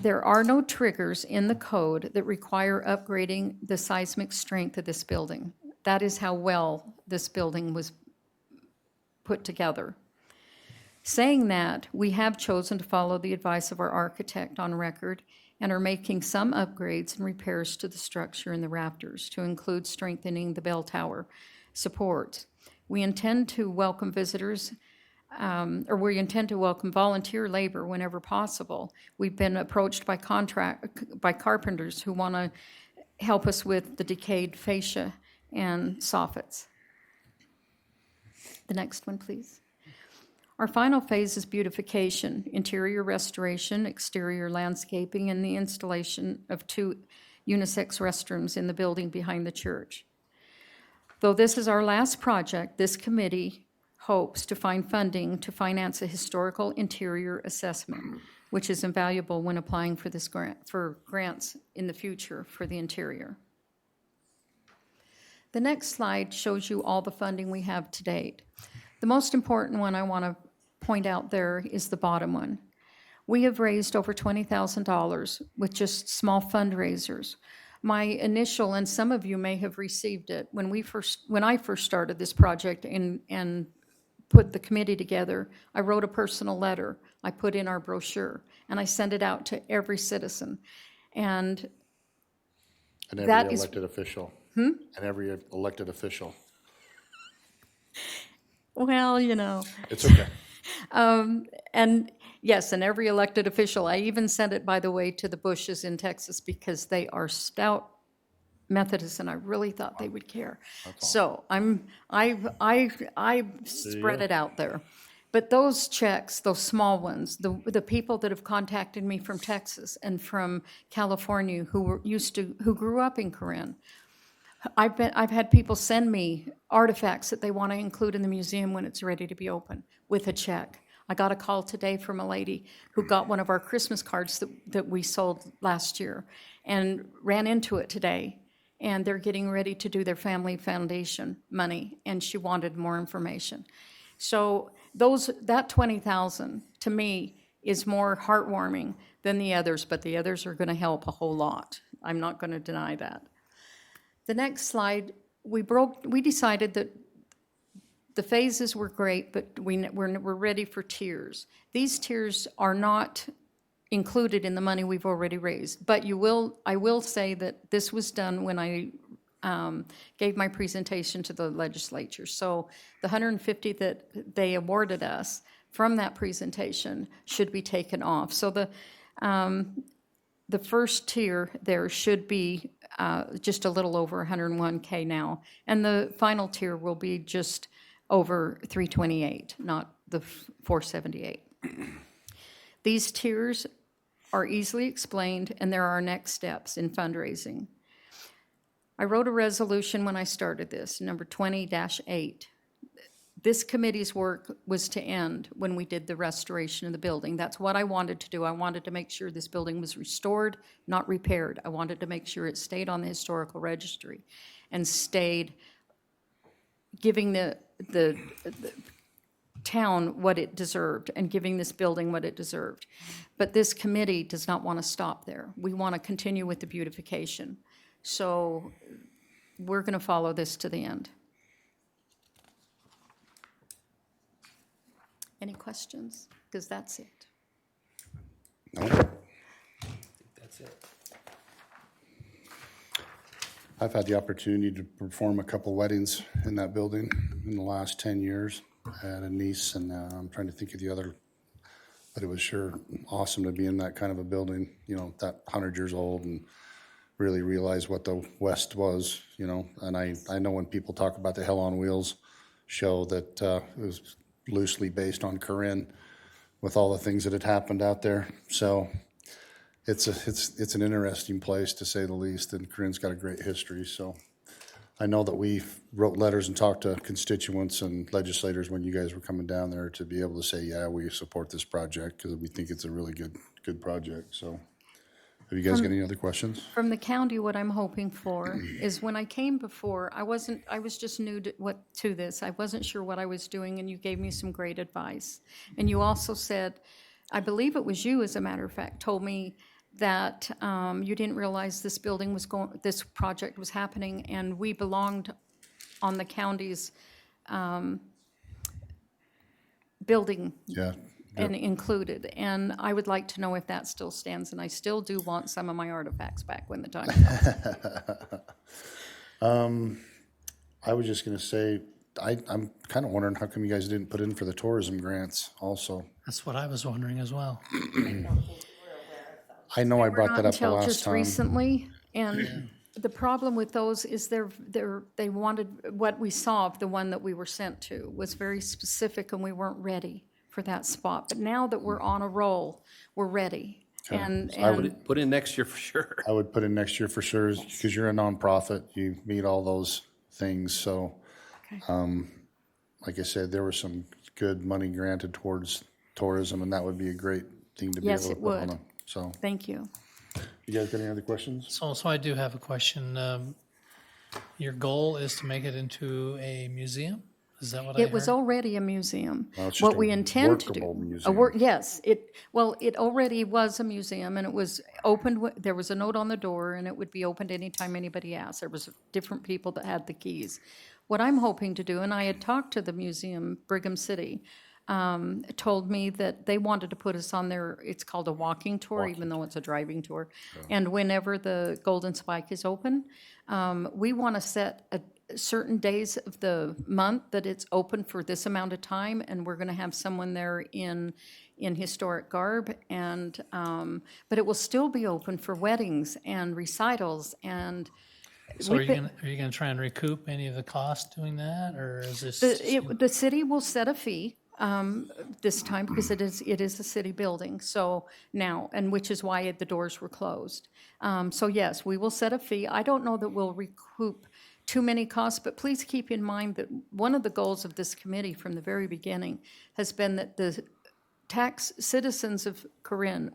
there are no triggers in the code that require upgrading the seismic strength of this building. That is how well this building was put together. Saying that, we have chosen to follow the advice of our architect on record and are making some upgrades and repairs to the structure in the rafters to include strengthening the bell tower supports. We intend to welcome visitors, we intend to welcome volunteer labor whenever possible. We've been approached by carpenters who want to help us with the decayed fascia and soffits. The next one, please. Our final phase is beautification, interior restoration, exterior landscaping, and the installation of 2 unisex restrooms in the building behind the church. Though this is our last project, this committee hopes to find funding to finance a historical interior assessment, which is invaluable when applying for this grants in the future for the interior. The next slide shows you all the funding we have to date. The most important one I want to point out there is the bottom one. We have raised over $20,000 with just small fundraisers. My initial, and some of you may have received it, when I first started this project and put the committee together, I wrote a personal letter I put in our brochure, and I sent it out to every citizen. And every that is- elected official. Hmm? And every elected official. Well, you know. It's okay. And yes, and every elected official. I even sent it, by the way, to the Bushes in Texas because they are stout Methodists, and I really thought they would care. So I spread it out there. But those checks, those small ones, the people that have contacted me from Texas and from California who grew up in Corinne, I've had people send me artifacts that they want to include in the museum when it's ready to be open with a check. I got a call today from a lady who got one of our Christmas cards that we sold last year and ran into it today. And they're getting ready to do their family foundation money, and she wanted more information. So that $20,000 to me is more heartwarming than the others, but the others are going to help a whole lot. I'm not going to deny that. The next slide, we decided that the phases were great, but we're ready for tiers. These tiers are not included in the money we've already raised, but I will say that this was done when I gave my presentation to the legislature. So the $150 that they awarded us from that presentation should be taken off. So the first tier there should be just a little over $101K now, and the final tier will be just over $328, not the $478. These tiers are easily explained, and there are next steps in fundraising. I wrote a resolution when I started this, number 20-8. This committee's work was to end when we did the restoration of the building. That's what I wanted to do. I wanted to make sure this building was restored, not repaired. I wanted to make sure it stayed on the historical registry and stayed giving the town what it deserved and giving this building what it deserved. But this committee does not want to stop there. We want to continue with the beautification. So we're going to follow this to the end. Any questions? Because that's it. I think that's it. I've had the opportunity to perform a couple weddings in that building in the last 10 years. I had a niece, and I'm trying to think of the other, but it was sure awesome to be in that kind of a building, you know, that 100 years old, and really realize what the West was, you know. And I know when people talk about the Hell on Wheels show that it was loosely based on Corinne with all the things that had happened out there. So it's an interesting place, to say the least, and Corinne's got a great history. So I know that we wrote letters and talked to constituents and legislators when you guys were coming down there to be able to say, yeah, we support this project because we think it's a really good project. So have you guys got any other questions? From the county, what I'm hoping for is, when I came before, I was just new to this. I wasn't sure what I was doing, and you gave me some great advice. And you also said, I believe it was you, as a matter of fact, told me that you didn't realize this project was happening, and we belonged on the county's building. Yeah. And included. And I would like to know if that still stands, and I still do want some of my artifacts back when the time comes. I was just going to say, I'm kind of wondering how come you guys didn't put in for the tourism grants also. That's what I was wondering as well. I know I brought that up the Until last just time. recently, and the problem with those is they wanted, what we saw of the one that we were sent to was very specific, and we weren't ready for that spot. But now that we're on a roll, we're ready. Okay. And I would put in next year for sure. I would put in next year for sure, because you're a nonprofit. You meet all those things. So, like I said, there was some good money granted towards tourism, and that would be a great thing to be Yes, able to it put on would. them. So, Thank you. you guys got any other questions? So I do have a question. Your goal is to make it into a museum? Is that what I heard? It was already a museum. Well, it's just What a we intend to workable do. museum. Yes, it already was a museum, and it was opened, there was a note on the door, and it would be opened anytime anybody asked. There was different people that had the keys. What I'm hoping to do, and I had talked to the museum, Brigham City, told me that they wanted to put us on their, it's called a walking tour, even though it's a driving tour. And whenever the Golden Spike is open, we want to set certain days of the month that it's open for this amount of time, and we're going to have someone there in historic garb, and but it will still be open for weddings and recitals. And So are you going to try and recoup any of the cost doing that, or is this? the city will set a fee this time, because it is a city building. So now, and which is why the doors were closed. So yes, we will set a fee. I don't know that we'll recoup too many costs, but please keep in mind that one of the goals of this committee from the very beginning has been that the citizens of Corinne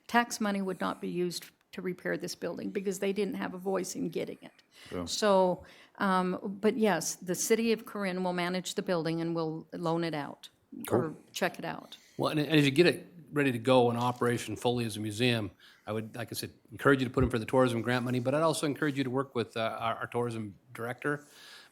tax money would not be used to repair this building, because they didn't have a voice in getting it. Yeah. So, but yes, the city of Corinne will manage the building and will loan it out or check it out. Well, and as you get it ready to go in operation fully as a museum, I would, like I said, encourage you to put in for the tourism grant money, but I'd also encourage you to work with our tourism director,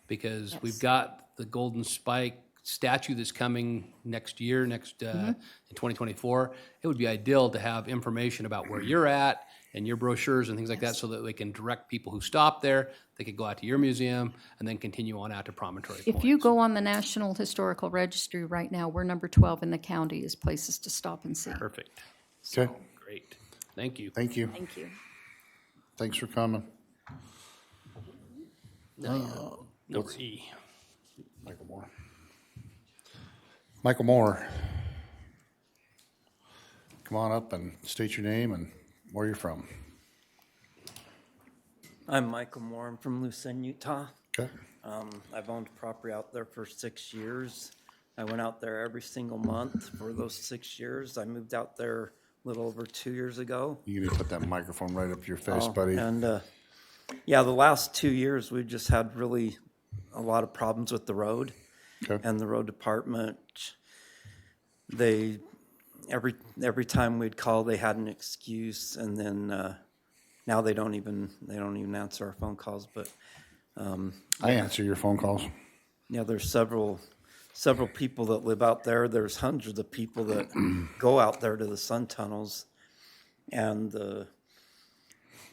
because we've got the Golden Spike statue that's coming next year, in 2024. It would be ideal to have information about where you're at and your brochures and things like that, so that we can direct people who stop there. They could go out to your museum and then continue on out to Promontory Point. If you go on the National Historical Registry right now, we're number 12 in the county as places to stop and see. Perfect. Okay. Great. Thank you. Thank you. Thank you. Thanks for coming. Number E. Michael Moore. Michael Moore. Come on up and state your name and where you're from. I'm Michael Moore. I'm from Lucerne, Utah. Okay. I've owned property out there for 6 years. I went out there every single month for those 6 years. I moved out there a little over 2 years ago. You need to put that microphone right up to your face, buddy. And yeah, the last 2 years we've just had really a lot of problems with the road. Okay. And the road department, every time we'd call, they had an excuse, and then now they don't even answer our phone calls. But I answer your phone calls. Yeah, there's several people that live out there. There's hundreds of people that go out there to the sun tunnels, and the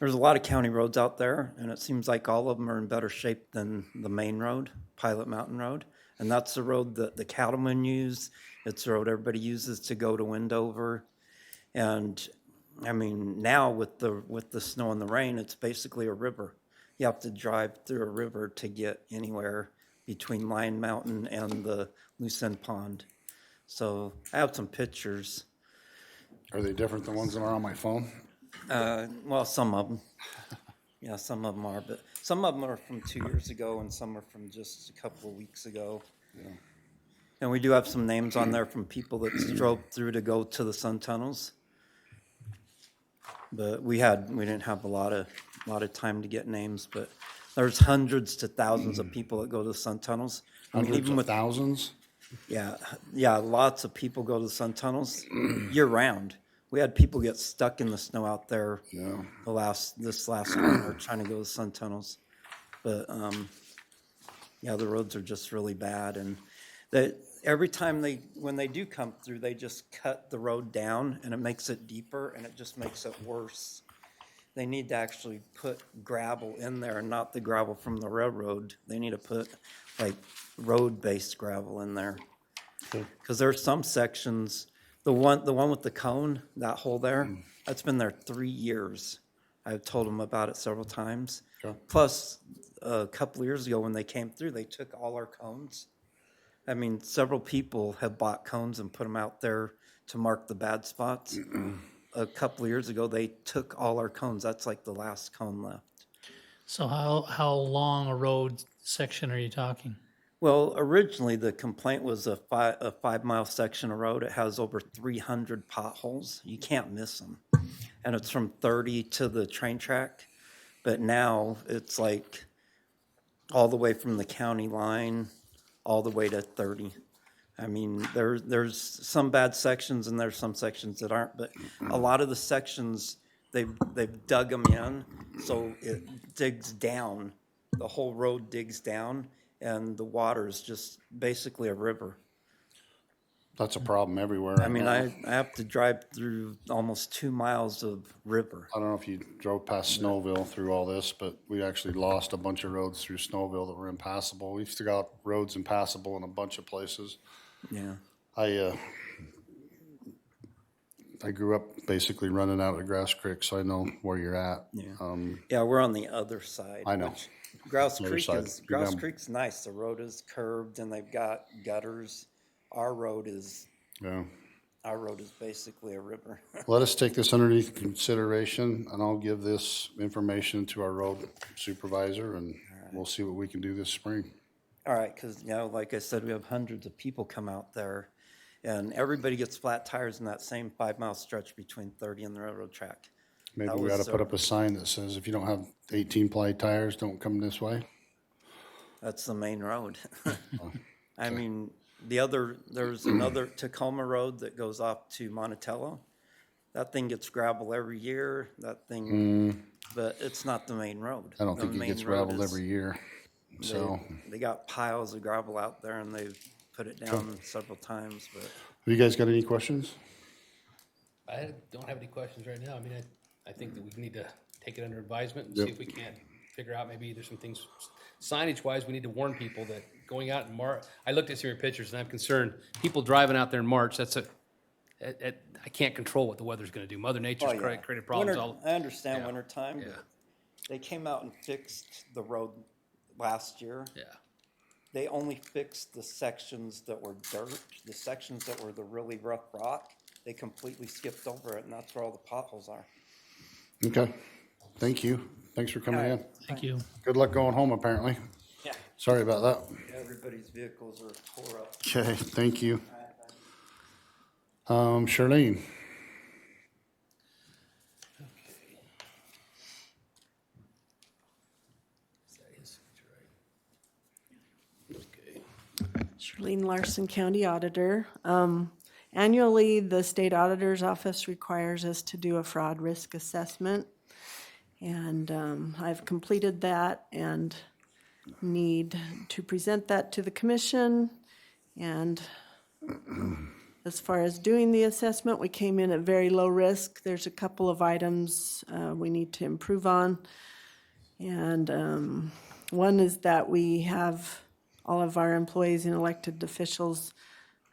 there's a lot of county roads out there, and it seems like all of them are in better shape than the main road, Pilot Mountain Road. And that's the road that the cattlemen use. It's the road everybody uses to go to Wendover. And I mean, now with the snow and the rain, it's basically a river. You have to drive through a river to get anywhere between Lion Mountain and the Loose End Pond. So I have some pictures. Are they different than ones that are on my phone? Well, some of them. Yeah, some of them are, but some of them are from 2 years ago and some are from just a couple of weeks ago. Yeah. And we do have some names on there from people that drove through to go to the sun tunnels. But we didn't have a lot of time to get names, but there's hundreds to thousands of people that go to the sun tunnels. Hundreds of thousands? Yeah, lots of people go to the sun tunnels year round. We had people get stuck in the snow out there this last winter trying to go to the sun tunnels. But the roads are just really bad, and every time when they do come through, they just cut the road down, and it makes it deeper, and it just makes it worse. They need to actually put gravel in there, and not the gravel from the railroad. They need to put like road-based gravel in there, because there are some sections. The one with the cone, that hole there, that's been there 3 years. I've told them about it several times. Sure. Plus, a couple of years ago when they came through, they took all our cones. I mean, several people have bought cones and put them out there to mark the bad spots. A couple of years ago, they took all our cones. That's like the last cone left. So how long a road section are you talking? Well, originally the complaint was a 5-mile section of road. It has over 300 potholes. You can't miss them. And it's from 30 to the train track. But now it's like all the way from the county line all the way to 30. I mean, there's some bad sections and there's some sections that aren't. But a lot of the sections, they've dug them in, so it digs down. The whole road digs down. And the water is just basically a river. That's a problem everywhere. I mean, I have to drive through almost 2 miles of river. I don't know if you drove past Snowville through all this, but we actually lost a bunch of roads through Snowville that were impassable. We've still got roads impassable in a bunch of places. Yeah. I grew up basically running out of Grass Creek, so I know where you're at. Yeah, we're on the other side. I know. Grouse Other Creek side. Grouse Creek's nice. The road is curved and they've got gutters. Our road is basically a river. Let us take this underneath consideration, and I'll give this information to our road supervisor, and we'll see what we can do this spring. All right, because like I said, we have hundreds of people come out there, and everybody gets flat tires in that same 5-mile stretch between 30 and the railroad track. Maybe we ought to put up a sign that says, if you don't have 18-ply tires, don't come this way. That's the main road. I mean, there's another Tacoma Road that goes off to Monticello. That thing gets gravel every year, but it's not the main road. I don't think it gets graveled every year. So they got piles of gravel out there, and they've put it down several times. But have you guys got any questions? I don't have any questions right now. I mean, I think that we need to take it under advisement and see if we can't figure out maybe there's some things signage-wise we need to warn people that going out in March. I looked at some of your pictures and I'm concerned. People driving out there in March, I can't control what the weather's going to do. Mother Nature's created problems. I understand wintertime. Yeah. They came out and fixed the road last year. Yeah. They only fixed the sections that were dirt, the sections that were the really rough rock. They completely skipped over it, and that's where all the potholes are. Okay. Thank you. Thanks for coming in. Thank you. Good luck going home, apparently. Yeah. Sorry about that. Everybody's vehicles are tore up. Okay, thank you. Charlene. Charlene Larson, County Auditor. Annually, the State Auditor's Office requires us to do a fraud risk assessment. And I've completed that and need to present that to the commission. And As far as doing the assessment, we came in at very low risk. There's a couple of items we need to improve on. And one is that we have all of our employees and elected officials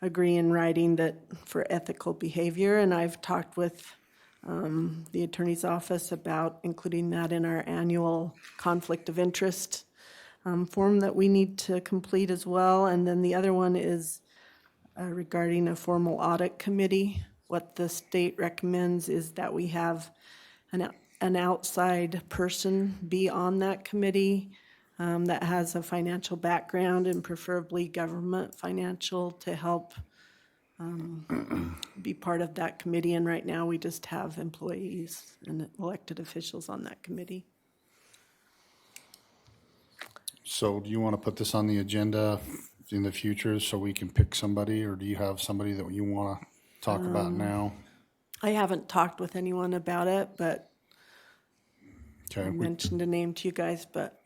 agree in writing that for ethical behavior, and I've talked with the attorney's office about including that in our annual conflict of interest form that we need to complete as well. And then the other one is regarding a formal audit committee. What the state recommends is that we have an outside person be on that committee that has a financial background and preferably government financial to help be part of that committee. And right now we just have employees and elected officials on that committee. So do you want to put this on the agenda in the future so we can pick somebody, or do you have somebody that you want to talk about now? I haven't talked with anyone about it, but Okay. I mentioned a name to you guys, but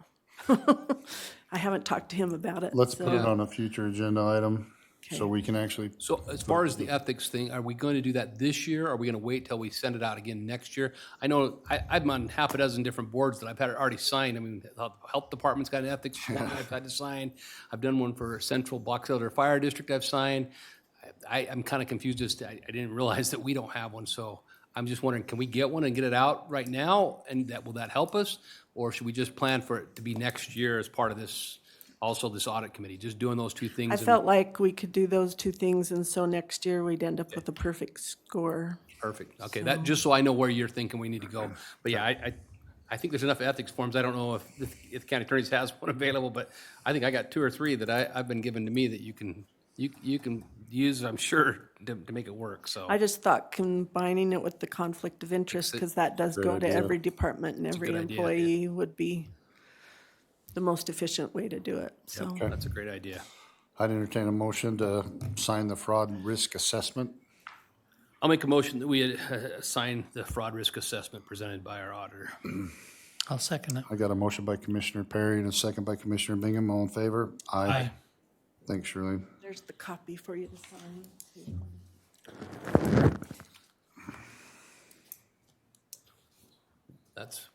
I haven't talked to him about it. Let's so- put it on a future agenda item so we can actually. So as far as the ethics thing, are we going to do that this year? Or are we going to wait till we send it out again next year? I know I'm on half a dozen different boards that I've had already signed. I mean, the health department's got an ethics one I've had to sign. I've done one for Central Box Elder Fire District I've signed. I'm kind of confused as to, I didn't realize that we don't have one. So I'm just wondering, can we get one and get it out right now? And will that help us? Or should we just plan for it to be next year as part of this, also this audit committee, just doing those two things? I felt like we could do those two things, and so next year we'd end up with a perfect score. Perfect. Okay, that, just so I know where you're thinking we need to go. But yeah, I think there's enough ethics forms. I don't know if the county attorney has one available, but I think I got 2 or 3 that I've been given to me that you can use, I'm sure, to make it work, so. I just thought combining it with the conflict of interest, because that does go to idea. every department and It's a every good idea. employee would be the most efficient way to do it, so. Yep, that's a great idea. I'd entertain a motion to sign the fraud risk assessment. I'll make a motion that we assign the fraud risk assessment presented by our auditor. I'll second it. I got a motion by Commissioner Perry and a second by Commissioner Bingham. All in favor? Aye. Thanks, Shirley. There's the copy for you to sign.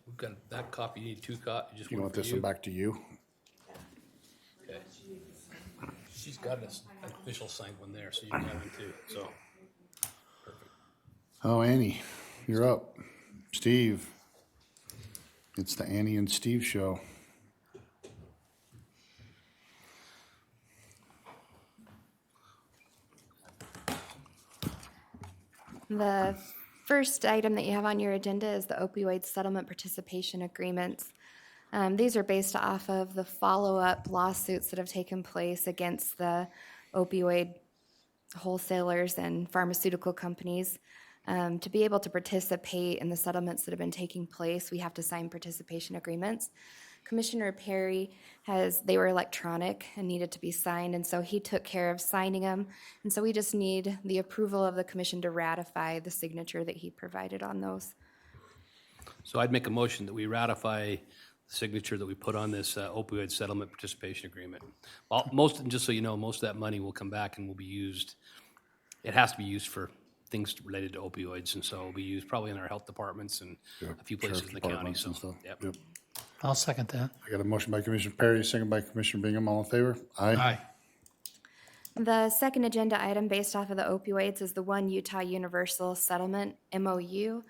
We've got that copy, you need 2 copies, just You one want for this one you. back to you? Okay. She's got an official signed one there, so you can have one too, so. Oh, Annie, you're up. Steve. It's the Annie and Steve show. The first item that you have on your agenda is the opioid settlement participation agreements. These are based off of the follow-up lawsuits that have taken place against the opioid wholesalers and pharmaceutical companies. To be able to participate in the settlements that have been taking place, we have to sign participation agreements. Commissioner Perry they were electronic and needed to be signed, and so he took care of signing them. And so we just need the approval of the commission to ratify the signature that he provided on those. So I'd make a motion that we ratify the signature that we put on this opioid settlement participation agreement. Well, just so you know, most of that money will come back and will be used, it has to be used for things related to opioids, and so it'll be used probably in our health departments and a few places in the county, so. Yep. I'll second that. I got a motion by Commissioner Perry, second by Commissioner Bingham. All in favor? Aye. The second agenda item based off of the opioids is the One Utah Universal Settlement, MOU,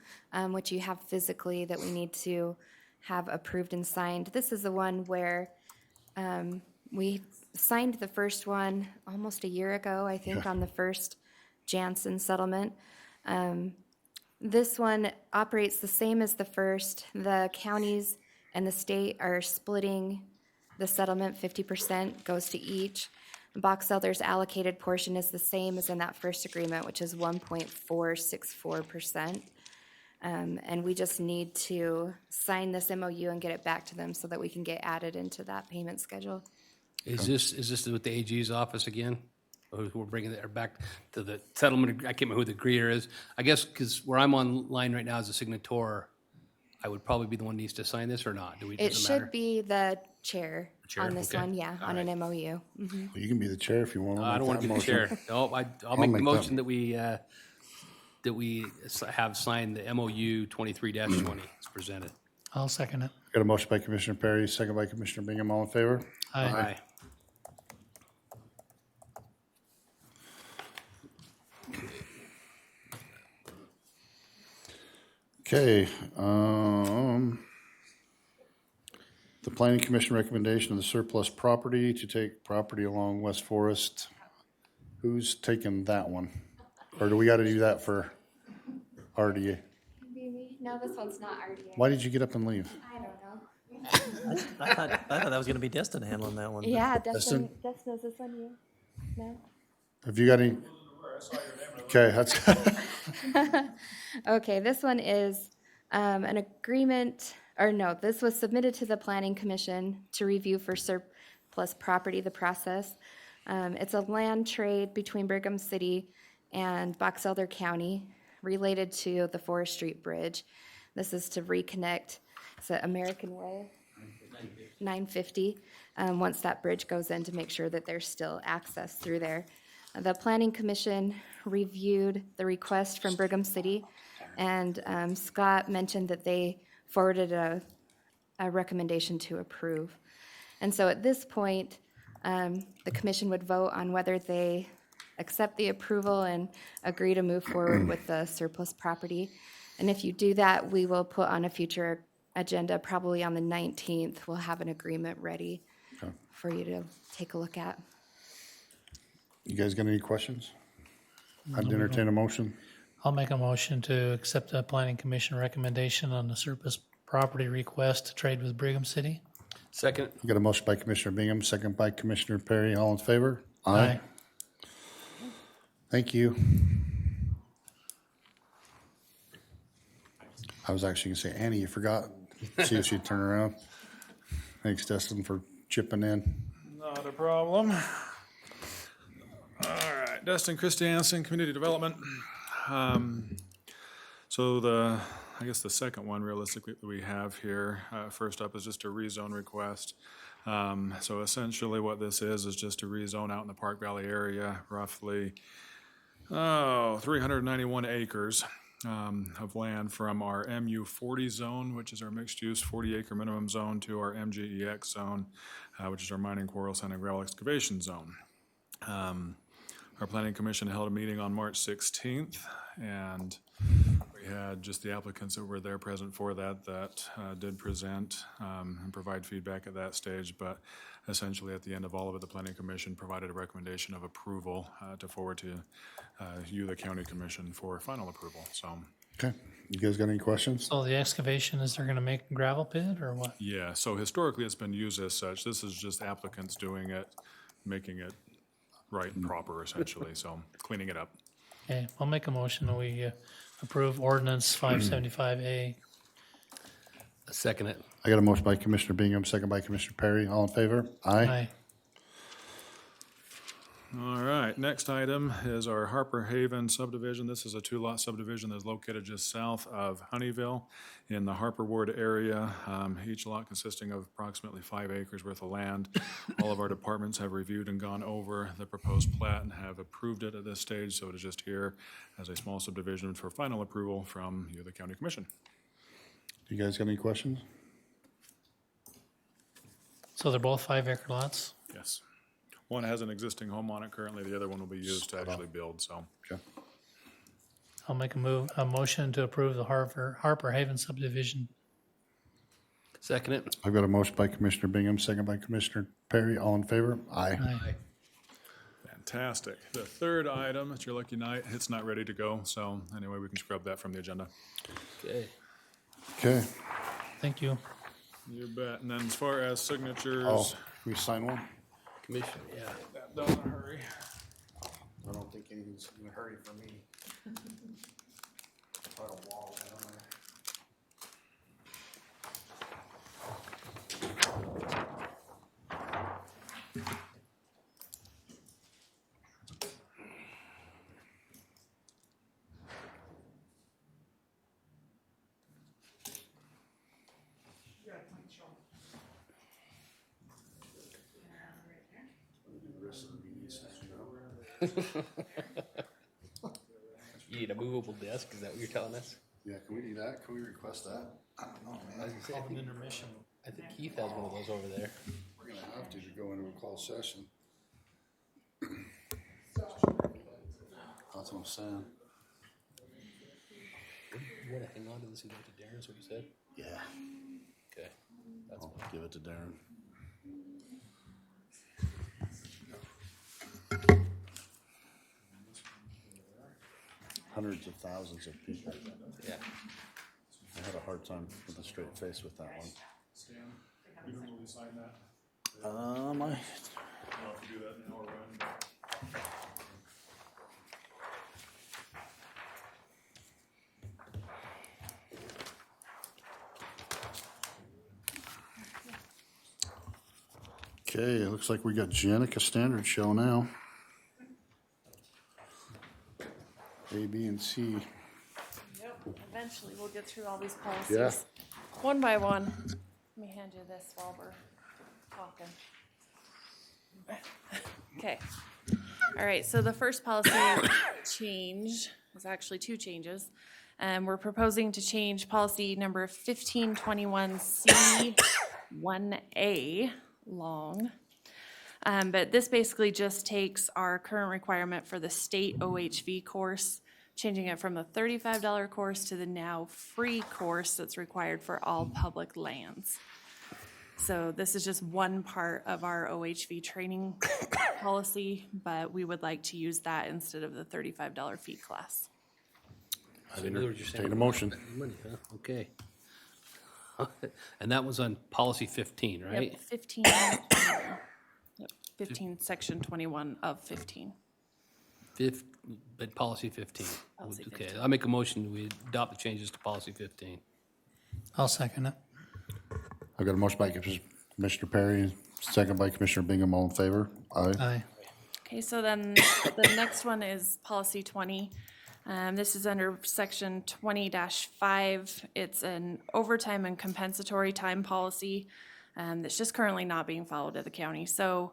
which you have physically that we need to have approved and signed. This is the one where we signed the first one almost a year ago, I think, on the first Janssen settlement. This one operates the same as the first. The counties and the state are splitting the settlement, 50% goes to each. The Box Elder's allocated portion is the same as in that first agreement, which is 1.464%. And we just need to sign this MOU and get it back to them so that we can get added into that payment schedule. Is this with the AG's office again? Or we're bringing it back to the settlement, I can't remember who the greeter is. I guess because where I'm online right now as a signator, I would probably be the one who needs to sign this or not? It Doesn't matter? should be the chair Chair, on this okay. one, yeah, All on right. an MOU. Mhm. You can be the chair if you want. I don't want to be the chair. No, I'll make the motion that we have signed the MOU 23-20 as presented. I'll second it. Got a motion by Commissioner Perry, second by Commissioner Bingham. All in favor? Aye. Okay, the planning commission recommendation of the surplus property to take property along West Forest. Who's taking that one? Or do we gotta do that for RDA? No, this one's not RDA. Why did you get up and leave? I don't know. I thought that was gonna be Destin handling that one. but- Yeah, Dustin knows this one, you? No? Have you got any? Okay, that's, Okay, this one is an agreement, or no, this was submitted to the Planning Commission to review for surplus property, the process. It's a land trade between Brigham City and Box Elder County related to the Forest Street Bridge. This is to reconnect, it's at American Way, 950, once that bridge goes in to make sure that there's still access through there. The Planning Commission reviewed the request from Brigham City, and Scott mentioned that they forwarded a recommendation to approve. And so at this point, the commission would vote on whether they accept the approval and agree to move forward with the surplus property. And if you do that, we will put on a future agenda, probably on the 19th, we'll have an agreement ready for you to take a look at. you guys got any questions? I'd entertain a motion. I'll make a motion to accept the planning commission recommendation on the surplus property request to trade with Brigham City. Second. We got a motion by Commissioner Bingham, second by Commissioner Perry. All in favor? Aye. Thank you. I was actually gonna say, Annie, you forgot. See if she'd turn around. Thanks, Dustin, for chipping in. Not a problem. All right, Dustin Christiansen, Community Development. So I guess the second one realistically that we have here, first up is just a rezone request. So essentially what this is just a rezone out in the Park Valley area, roughly 391 acres of land from our MU 40 zone, which is our mixed use 40 acre minimum zone, to our MGEX zone, which is our mining, quarry, sand, and gravel excavation zone. Our planning commission held a meeting on March 16th, and we had just the applicants that were there present for that did present and provide feedback at that stage. But essentially, at the end of all of it, the planning commission provided a recommendation of approval to forward to you, the county commission, for final approval. So, Okay, you guys got any questions? So the excavation, is they're gonna make a gravel pit or what? yeah, so historically, it's been used as such. This is just applicants doing it, making it right and proper, essentially, so cleaning it up. Okay, I'll make a motion that we approve ordinance 575A. Second it. I got a motion by Commissioner Bingham, second by Commissioner Perry. All in favor? Aye. All right, next item is our Harper Haven subdivision. This is a two-lot subdivision that's located just south of Honeyville in the Harper Ward area. Each lot consisting of approximately 5 acres worth of land. All of our departments have reviewed and gone over the proposed plat and have approved it at this stage, so it is just here as a small subdivision for final approval from you, the county commission. You guys got any questions? So they're both 5 acre lots? Yes. One has an existing home on it currently, the other one will be used to actually build, so. I'll make a motion to approve the Harper Haven subdivision. Second it. I've got a motion by Commissioner Bingham, second by Commissioner Perry. All in favor? Aye. Aye. Fantastic. The third item, it's your lucky night, it's not ready to go, so anyway, we can scrub that from the agenda. Okay. Okay. Thank you. You bet. And then as far as signatures. Oh, can we sign one? Commission, yeah. That done in a hurry. I don't think anything's in a hurry for me. Quite a wall down there. You need a movable desk, is that what you're telling us? Yeah, can we do that? Can we request that? I don't know, man. Called an intermission. I think Keith has one of those over there. We're gonna have to go into a closed session. That's what I'm saying. You want to hang on to this and go to Darren's, what you said? Yeah. Okay. That's I'll give it to Darren. Hundreds of thousands of people. Yeah. I had a hard time with a straight face with that one. Stan, you don't really sign that. I I don't know if you do that now or when. Okay, it looks like we got Jenica Standard Show now. A, B, and C. Yep, eventually we'll get through all these policies. Yeah. One by one. Let me hand you this while we're talking. Okay. All right, so the first policy change is actually two changes. We're proposing to change policy number 1521C1A long. But this basically just takes our current requirement for the state OHV course, changing it from a $35 course to the now free course that's required for all public lands. So this is just one part of our OHV training policy, but we would like to use that instead of the $35 fee class. So in other words, you're saying State a motion. money, huh? Okay. And that was on policy 15, right? Yep, 15, yep, 15, section 21 of 15. But policy 15. Policy Okay, I make a motion, we adopt the changes to policy 15. I'll second it. I've got a motion by Commissioner Perry, second by Commissioner Bingham. All in favor? Aye. Aye. Okay, so then the next one is policy 20. This is under section 20-5. It's an overtime and compensatory time policy that's just currently not being followed at the county. So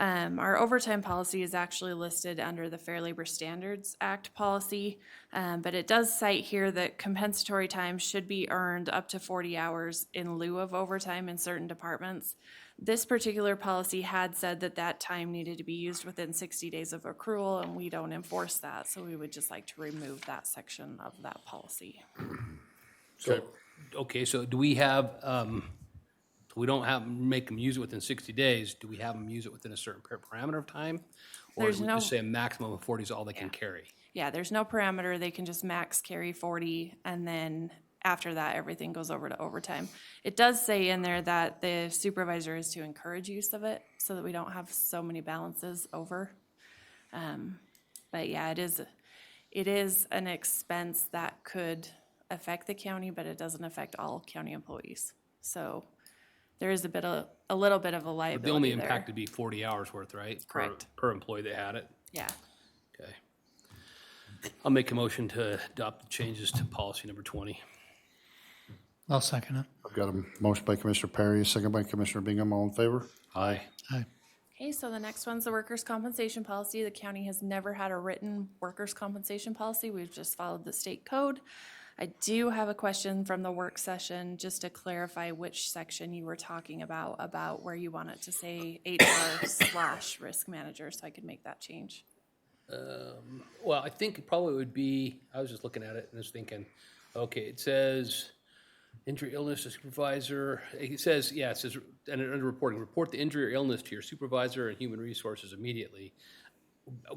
our overtime policy is actually listed under the Fair Labor Standards Act policy, but it does cite here that compensatory time should be earned up to 40 hours in lieu of overtime in certain departments. This particular policy had said that that time needed to be used within 60 days of accrual, and we don't enforce that, so we would just like to remove that section of that policy. So, okay, so do we have, we don't have, make them use it within 60 days, do we have them use it within a certain parameter of time? Or There's do we no- just say a maximum of 40 is all they can carry? Yeah, there's no parameter. They can just max carry 40, and then after that, everything goes over to overtime. It does say in there that the supervisor is to encourage use of it so that we don't have so many balances over. But yeah, it is an expense that could affect the county, but it doesn't affect all county employees. So there is a little bit of a But liability the only there. impact would be 40 hours worth, right? Correct. Per employee that had it? Yeah. Okay. I'll make a motion to adopt the changes to policy number 20. I'll second it. I've got a motion by Commissioner Perry, second by Commissioner Bingham. All in favor? Aye. Aye. Okay, so the next one's the workers' compensation policy. The county has never had a written workers' compensation policy. We've just followed the state code. I do have a question from the work session, just to clarify which section you were talking about where you want it to say HR/risk manager, so I could make that change. Well, I think it probably would be, I was just looking at it and was thinking, okay, it says injury, illness to supervisor. It says, and under reporting, report the injury or illness to your supervisor and human resources immediately.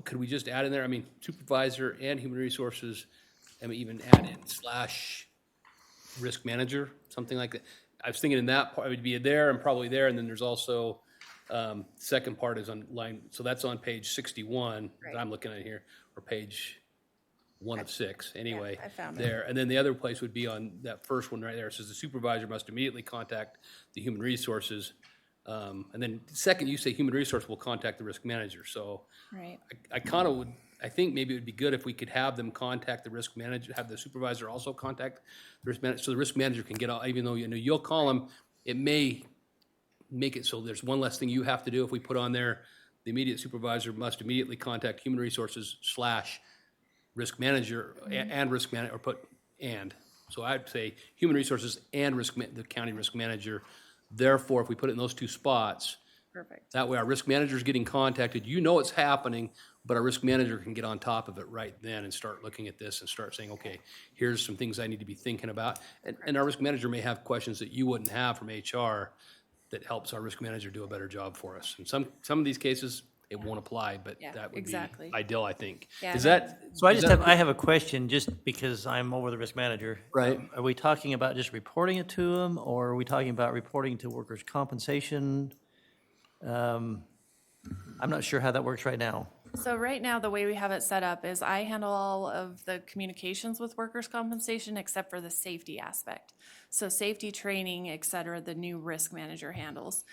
Could we just add in there, I mean, supervisor and human resources, and even add in / risk manager, something like that? I was thinking in that part, it would be there and probably there, and then there's also, second part is on line, so that's on page 61 that I'm looking at here, or page 1 of 6, anyway. I found it. There, and then the other place would be on that first one right there. It says the supervisor must immediately contact the human resources. And then second, you say human resource will contact the risk manager. So Right. I kind of would, I think maybe it would be good if we could have them contact the risk manager, have the supervisor also contact the risk manager, so the risk manager can get out, even though, you'll call them, it may make it so there's one less thing you have to do if we put on there the immediate supervisor must immediately contact human resources / risk manager and risk manager, or put and. So I'd say human resources and the county risk manager. Therefore, if we put it in those two spots, Perfect. that way our risk manager is getting contacted. You know it's happening, but our risk manager can get on top of it right then and start looking at this and start saying, okay, here's some things I need to be thinking about. And our risk manager may have questions that you wouldn't have from HR that helps our risk manager do a better job for us. In some of these cases, it won't apply, but Yeah, that would exactly. be ideal, I think. Yeah, Is that- that? So I is just that- have, I have a question, just because I'm over the risk manager. Right. Are we talking about just reporting it to them, or are we talking about reporting to workers' compensation? I'm not sure how that works right now. So right now, the way we have it set up is I handle all of the communications with workers' compensation except for the safety aspect. So safety training, et cetera, the new risk manager handles.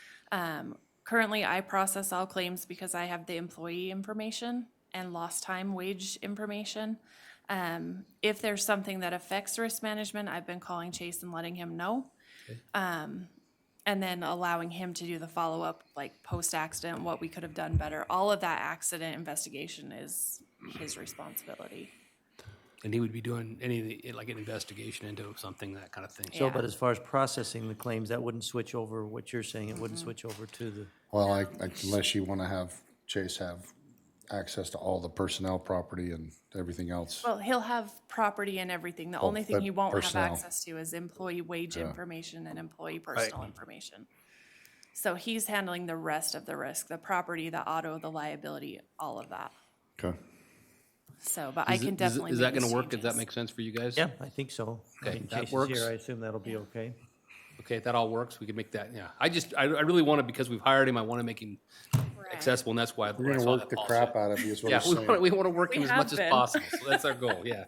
Currently, I process all claims because I have the employee information and lost time wage information. If there's something that affects risk management, I've been calling Chase and letting him know. And then allowing him to do the follow-up, like post-accident, what we could have done better. All of that accident investigation is his responsibility. And he would be doing like an investigation into something, that kind of thing. So, but as far as processing the claims, that wouldn't switch over, what you're saying, it wouldn't switch over to the, Well, unless you want to have Chase have access to all the personnel property and everything else. Well, he'll have property and everything. The Oh, only thing but he won't personnel. have access to is employee wage information and employee personal information. So he's handling the rest of the risk, the property, the auto, the liability, all of that. Okay. So, but I can definitely Is make that going those to work? Does that changes. make sense for you guys? yeah, I think so. I Okay, mean, that Chase is works. here, I assume that'll be okay. Okay, if that all works, we can make that, yeah. I really want to, because we've hired him, I want to make him accessible, and that's why. We're going to work the crap out of you is what Yeah, I'm saying. we want to work We him as have much as been. possible, so that's our goal, yeah.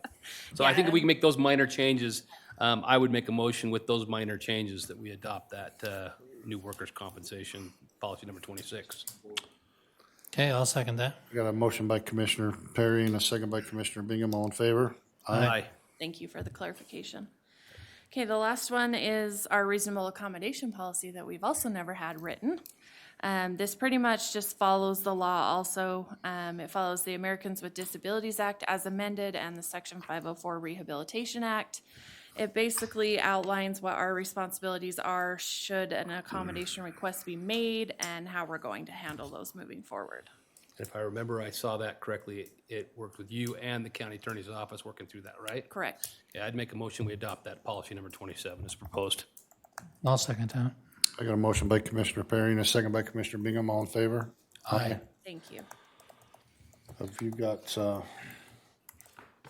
So I think if we can make those minor changes, I would make a motion with those minor changes that we adopt that new workers' compensation policy number 26. Okay, I'll second that. We got a motion by Commissioner Perry and a second by Commissioner Bingham. All in favor? Aye. Thank you for the clarification. Okay, the last one is our reasonable accommodation policy that we've also never had written. This pretty much just follows the law also. It follows the Americans with Disabilities Act as amended and the Section 504 Rehabilitation Act. It basically outlines what our responsibilities are should an accommodation request be made and how we're going to handle those moving forward. If I remember, I saw that correctly, it worked with you and the county attorney's office working through that, right? Correct. Yeah, I'd make a motion, we adopt that policy number 27 as proposed. I'll second that. I got a motion by Commissioner Perry and a second by Commissioner Bingham. All in favor? Aye. Thank you. Have you got, do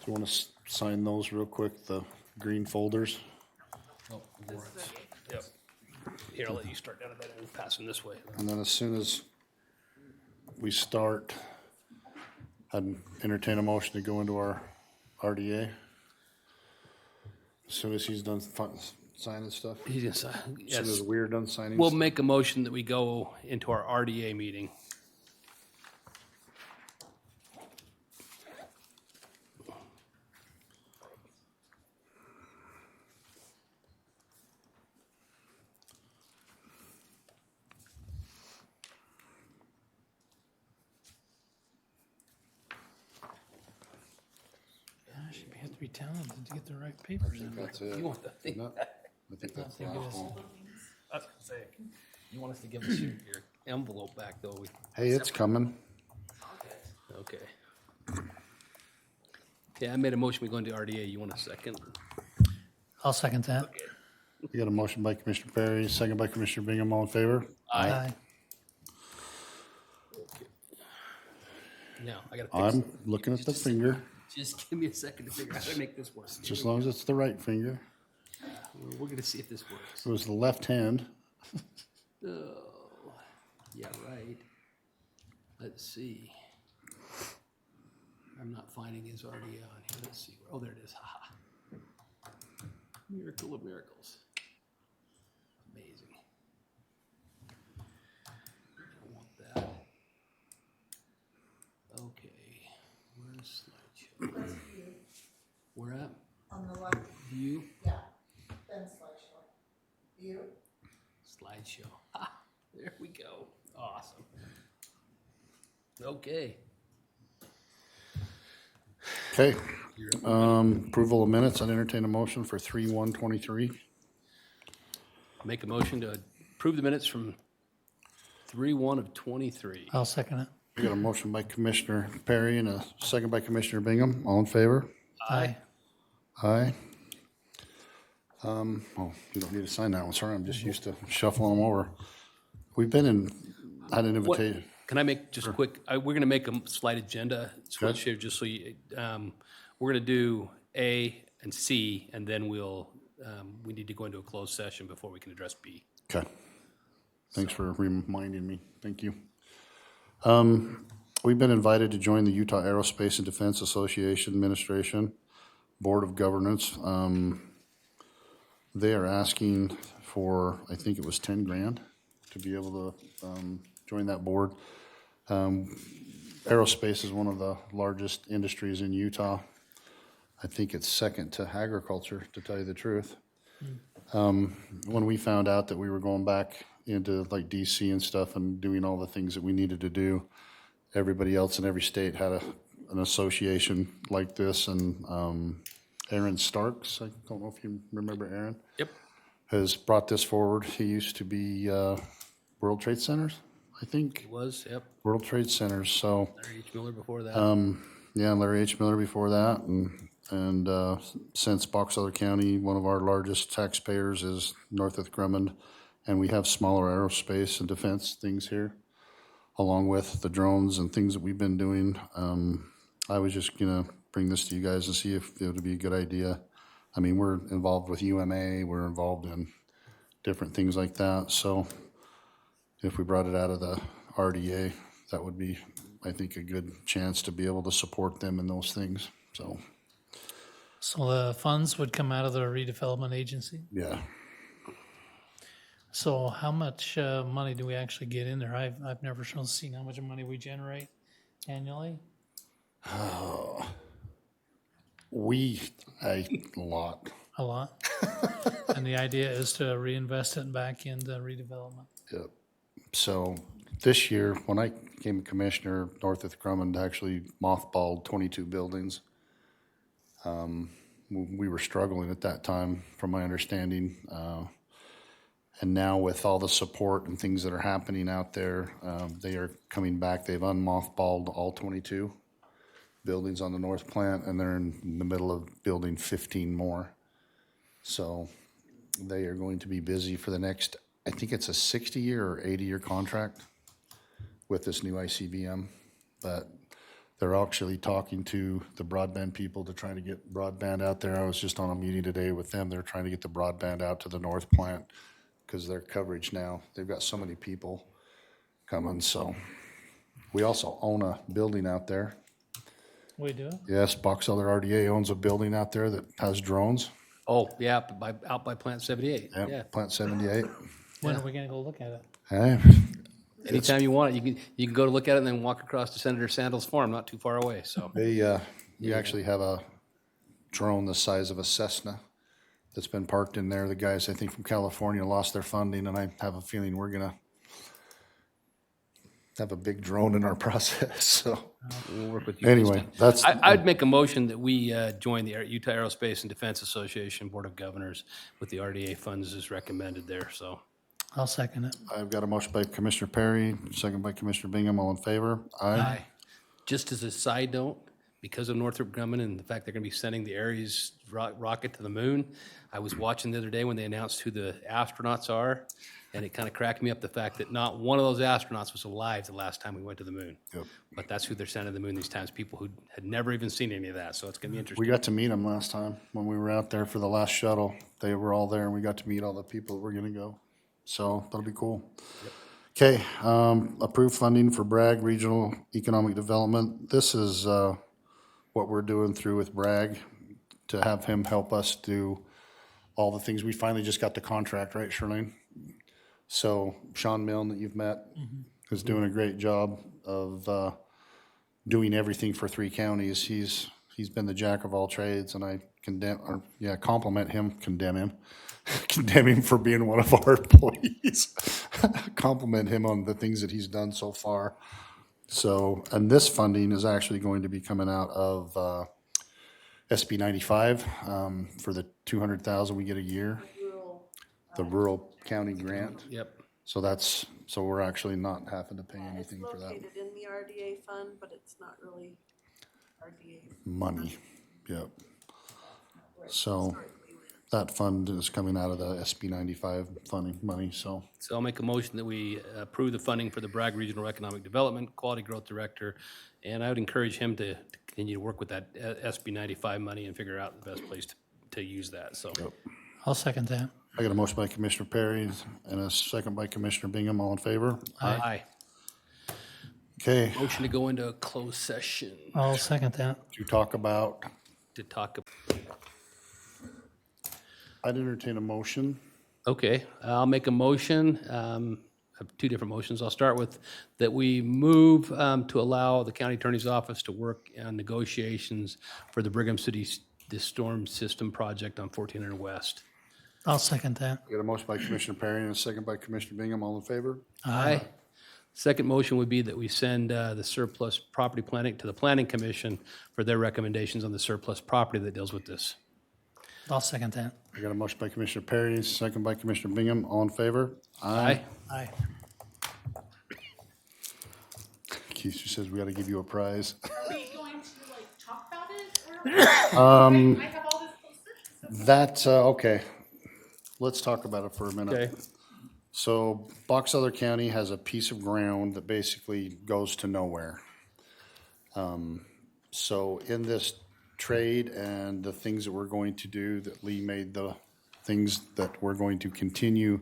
you want to sign those real quick, the green folders? Yep. Here, I'll let you start down at that end, pass them this way. And then as soon as we start, I'd entertain a motion to go into our RDA. As soon as he's done signing stuff. He's gonna sign, As soon yes. as we're done signing. We'll stuff. make a motion that we go into our RDA meeting. Gosh, you have to be talented to get the right papers in. That's it. You want the thing? No, I think that's the I think it last is. one. I was gonna say, you want us to give us your envelope back, though? Hey, it's coming. Okay. Okay, I made a motion, we go into RDA, you want a second? I'll second that. We got a motion by Commissioner Perry, second by Commissioner Bingham. All in favor? Aye. Now, I gotta fix I'm looking at the finger, Just give me a second to figure out how to make this work. just as long as it's the right finger. We're gonna see if this works. It was the left hand. Oh, yeah, right. Let's see. I'm not finding his RDA on here. Let's see. Oh, there it is. Ha ha. Miracle of miracles. Amazing. I want that. Okay. Where's slideshow? Where at? On the left, View? yeah, then slideshow. View? Slideshow. Ha! There we go. Awesome. Okay. Okay. Approval of minutes. I'd entertain a motion for 3/1/23. Make a motion to approve the minutes from 3/1 of 23. I'll second it. We got a motion by Commissioner Perry and a second by Commissioner Bingham. All in favor? Aye. Aye. You don't need to sign that one. Sorry, I'm just used to shuffling them over. We've been I had an What- invitation. Can I make just a quick, we're going to make a slight agenda switch here, just so you, we're going to do A and C, and then we need to go into a closed session before we can address B. Okay. Thanks for reminding me. Thank you. We've been invited to join the Utah Aerospace and Defense Association Administration Board of Governance. They are asking for, I think it was 10 grand to be able to join that board. Aerospace is one of the largest industries in Utah. I think it's second to agriculture, to tell you the truth. When we found out that we were going back into like DC and stuff and doing all the things that we needed to do, everybody else in every state had an association like this. And Aaron Starks, I don't know if you remember Aaron. Yep. Has brought this forward. He used to be World Trade Centers, I think. It was, yep. World Trade Centers, so. Larry H. Miller before that. Yeah, Larry H. Miller before that, and since Box Elder County, one of our largest taxpayers is Northrop Grumman, and we have smaller aerospace and defense things here, along with the drones and things that we've been doing. I was just gonna bring this to you guys and see if it would be a good idea. I mean, we're involved with UMA, we're involved in different things like that, so if we brought it out of the RDA, that would be, I think, a good chance to be able to support them in those things, so. So the funds would come out of the redevelopment agency? Yeah. So how much money do we actually get in there? I've never seen how much money we generate annually. A lot. A lot. And the idea is to reinvest it back into redevelopment. Yep. So this year, when I became commissioner, Northrop Grumman actually mothballed 22 buildings. We were struggling at that time, from my understanding. And now with all the support and things that are happening out there, they are coming back. They've unmothballed all 22 buildings on the north plant, and they're in the middle of building 15 more. So they are going to be busy for the next, I think it's a 60-year or 80-year contract with this new ICBM. But they're actually talking to the broadband people to try to get broadband out there. I was just on a meeting today with them. They're trying to get the broadband out to the north plant because their coverage now, they've got so many people coming. So we also own a building out there. We do? Yes, Box Elder RDA owns a building out there that has drones. Oh, yeah, out by Plant 78. Yep, Yeah. Plant 78. When are we gonna go look at it? Hey, Anytime you want it, you can go to look at it and then walk across to Senator Sandals' farm, not too far away, so. you actually have a drone the size of a Cessna that's been parked in there. The guys, I think, from California lost their funding, and I have a feeling we're gonna have a big drone in our process, so. We'll work with you. Anyway, that's. I'd make a motion that we join the Utah Aerospace and Defense Association Board of Governors with the RDA funds as recommended there, so. I'll second it. I've got a motion by Commissioner Perry, second by Commissioner Bingham. All in favor? Aye. Just as a side note, because of Northrop Grumman and the fact they're going to be sending the Ares rocket to the moon, I was watching the other day when they announced who the astronauts are, and it kind of cracked me up the fact that not one of those astronauts was alive the last time we went to the moon. Yep. But that's who they're sending to the moon these times, people who had never even seen any of that, so it's going to be interesting. We got to meet them last time when we were out there for the last shuttle. They were all there, and we got to meet all the people that were gonna go. So that'll be cool. Okay, approved funding for Bragg Regional Economic Development. This is what we're doing through with Bragg to have him help us do all the things. We finally just got the contract, right, Charlene? So Sean Milne, that you've met, is doing a great job of doing everything for 3 counties. He's been the jack of all trades, and I compliment him, condemn him for being one of our employees. Compliment him on the things that he's done so far. So, and this funding is actually going to be coming out of SB 95 for the 200,000 we get a year. The rural county grant. Yep. So we're actually not having to pay anything for that. It's located in the RDA fund, but it's not really RDA. Money, yep. So that fund is coming out of the SB 95 funding money, so. So I'll make a motion that we approve the funding for the Bragg Regional Economic Development Quality Growth Director. And I would encourage him to continue to work with that SB 95 money and figure out the best place to use that, so. I'll second that. I got a motion by Commissioner Perry and a second by Commissioner Bingham. All in favor? Aye. Okay, Motion to go into a closed session I'll second that. to talk about, to talk. I'd entertain a motion. Okay, I'll make a motion. I have two different motions. I'll start with that we move to allow the county attorney's office to work on negotiations for the Brigham City the storm system project on 1400 West. I'll second that. I got a motion by Commissioner Perry and a second by Commissioner Bingham. All in favor? Aye. Second motion would be that we send the surplus property planning to the Planning Commission for their recommendations on the surplus property that deals with this. I'll second that. I got a motion by Commissioner Perry, second by Commissioner Bingham. All in favor? Aye. Aye. Keith says we got to give you a prize. Are we going to like talk about it? Or I have all this posted. That, okay. Let's talk about it for a minute. Okay. So Box Elder County has a piece of ground that basically goes to nowhere. So in this trade and the things that we're going to do, that Lee made the things that we're going to continue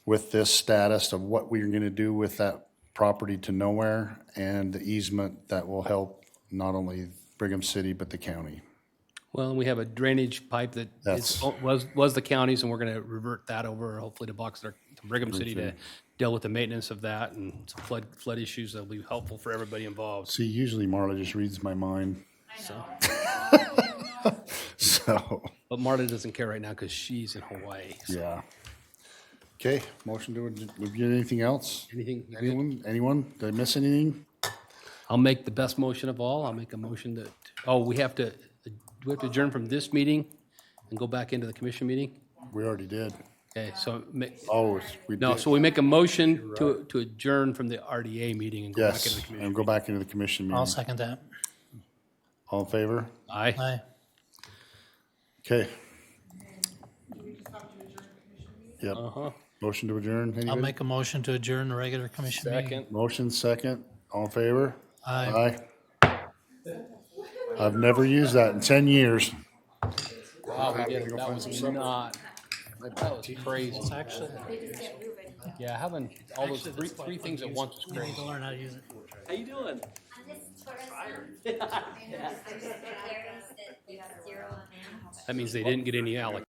with this status of what we're going to do with that property to nowhere and the easement that will help not only Brigham City, but the county. Well, and we have a drainage pipe that was the county's, and we're going to revert that over, hopefully to Brigham City to deal with the maintenance of that and some flood issues that'll be helpful for everybody involved. See, usually Marla just reads my mind. So. But Marta doesn't care right now because she's in Hawaii. So. Yeah. Okay, motion to, did we get anything else? Anything? Anyone? Did I miss anything? I'll make the best motion of all. I'll make a motion that, we have to adjourn from this meeting and go back into the commission meeting? We already did. Okay, so. We No, did. so we make a motion to adjourn from the RDA meeting and go back into the Yes, commission. and go back into the commission meeting. I'll second that. All in favor? Aye. Aye. Okay. Yep. Uh-huh. Motion to adjourn. I'll Anybody? make a motion to adjourn the regular commission meeting. Second. Motion second. All in favor? Aye. I've never used that in 10 years. Wow, we did. That was not, that was crazy. It's actually, Yeah, having all those three things at once is you need crazy. to learn how to use it. How you doing? That means they didn't get any allocation.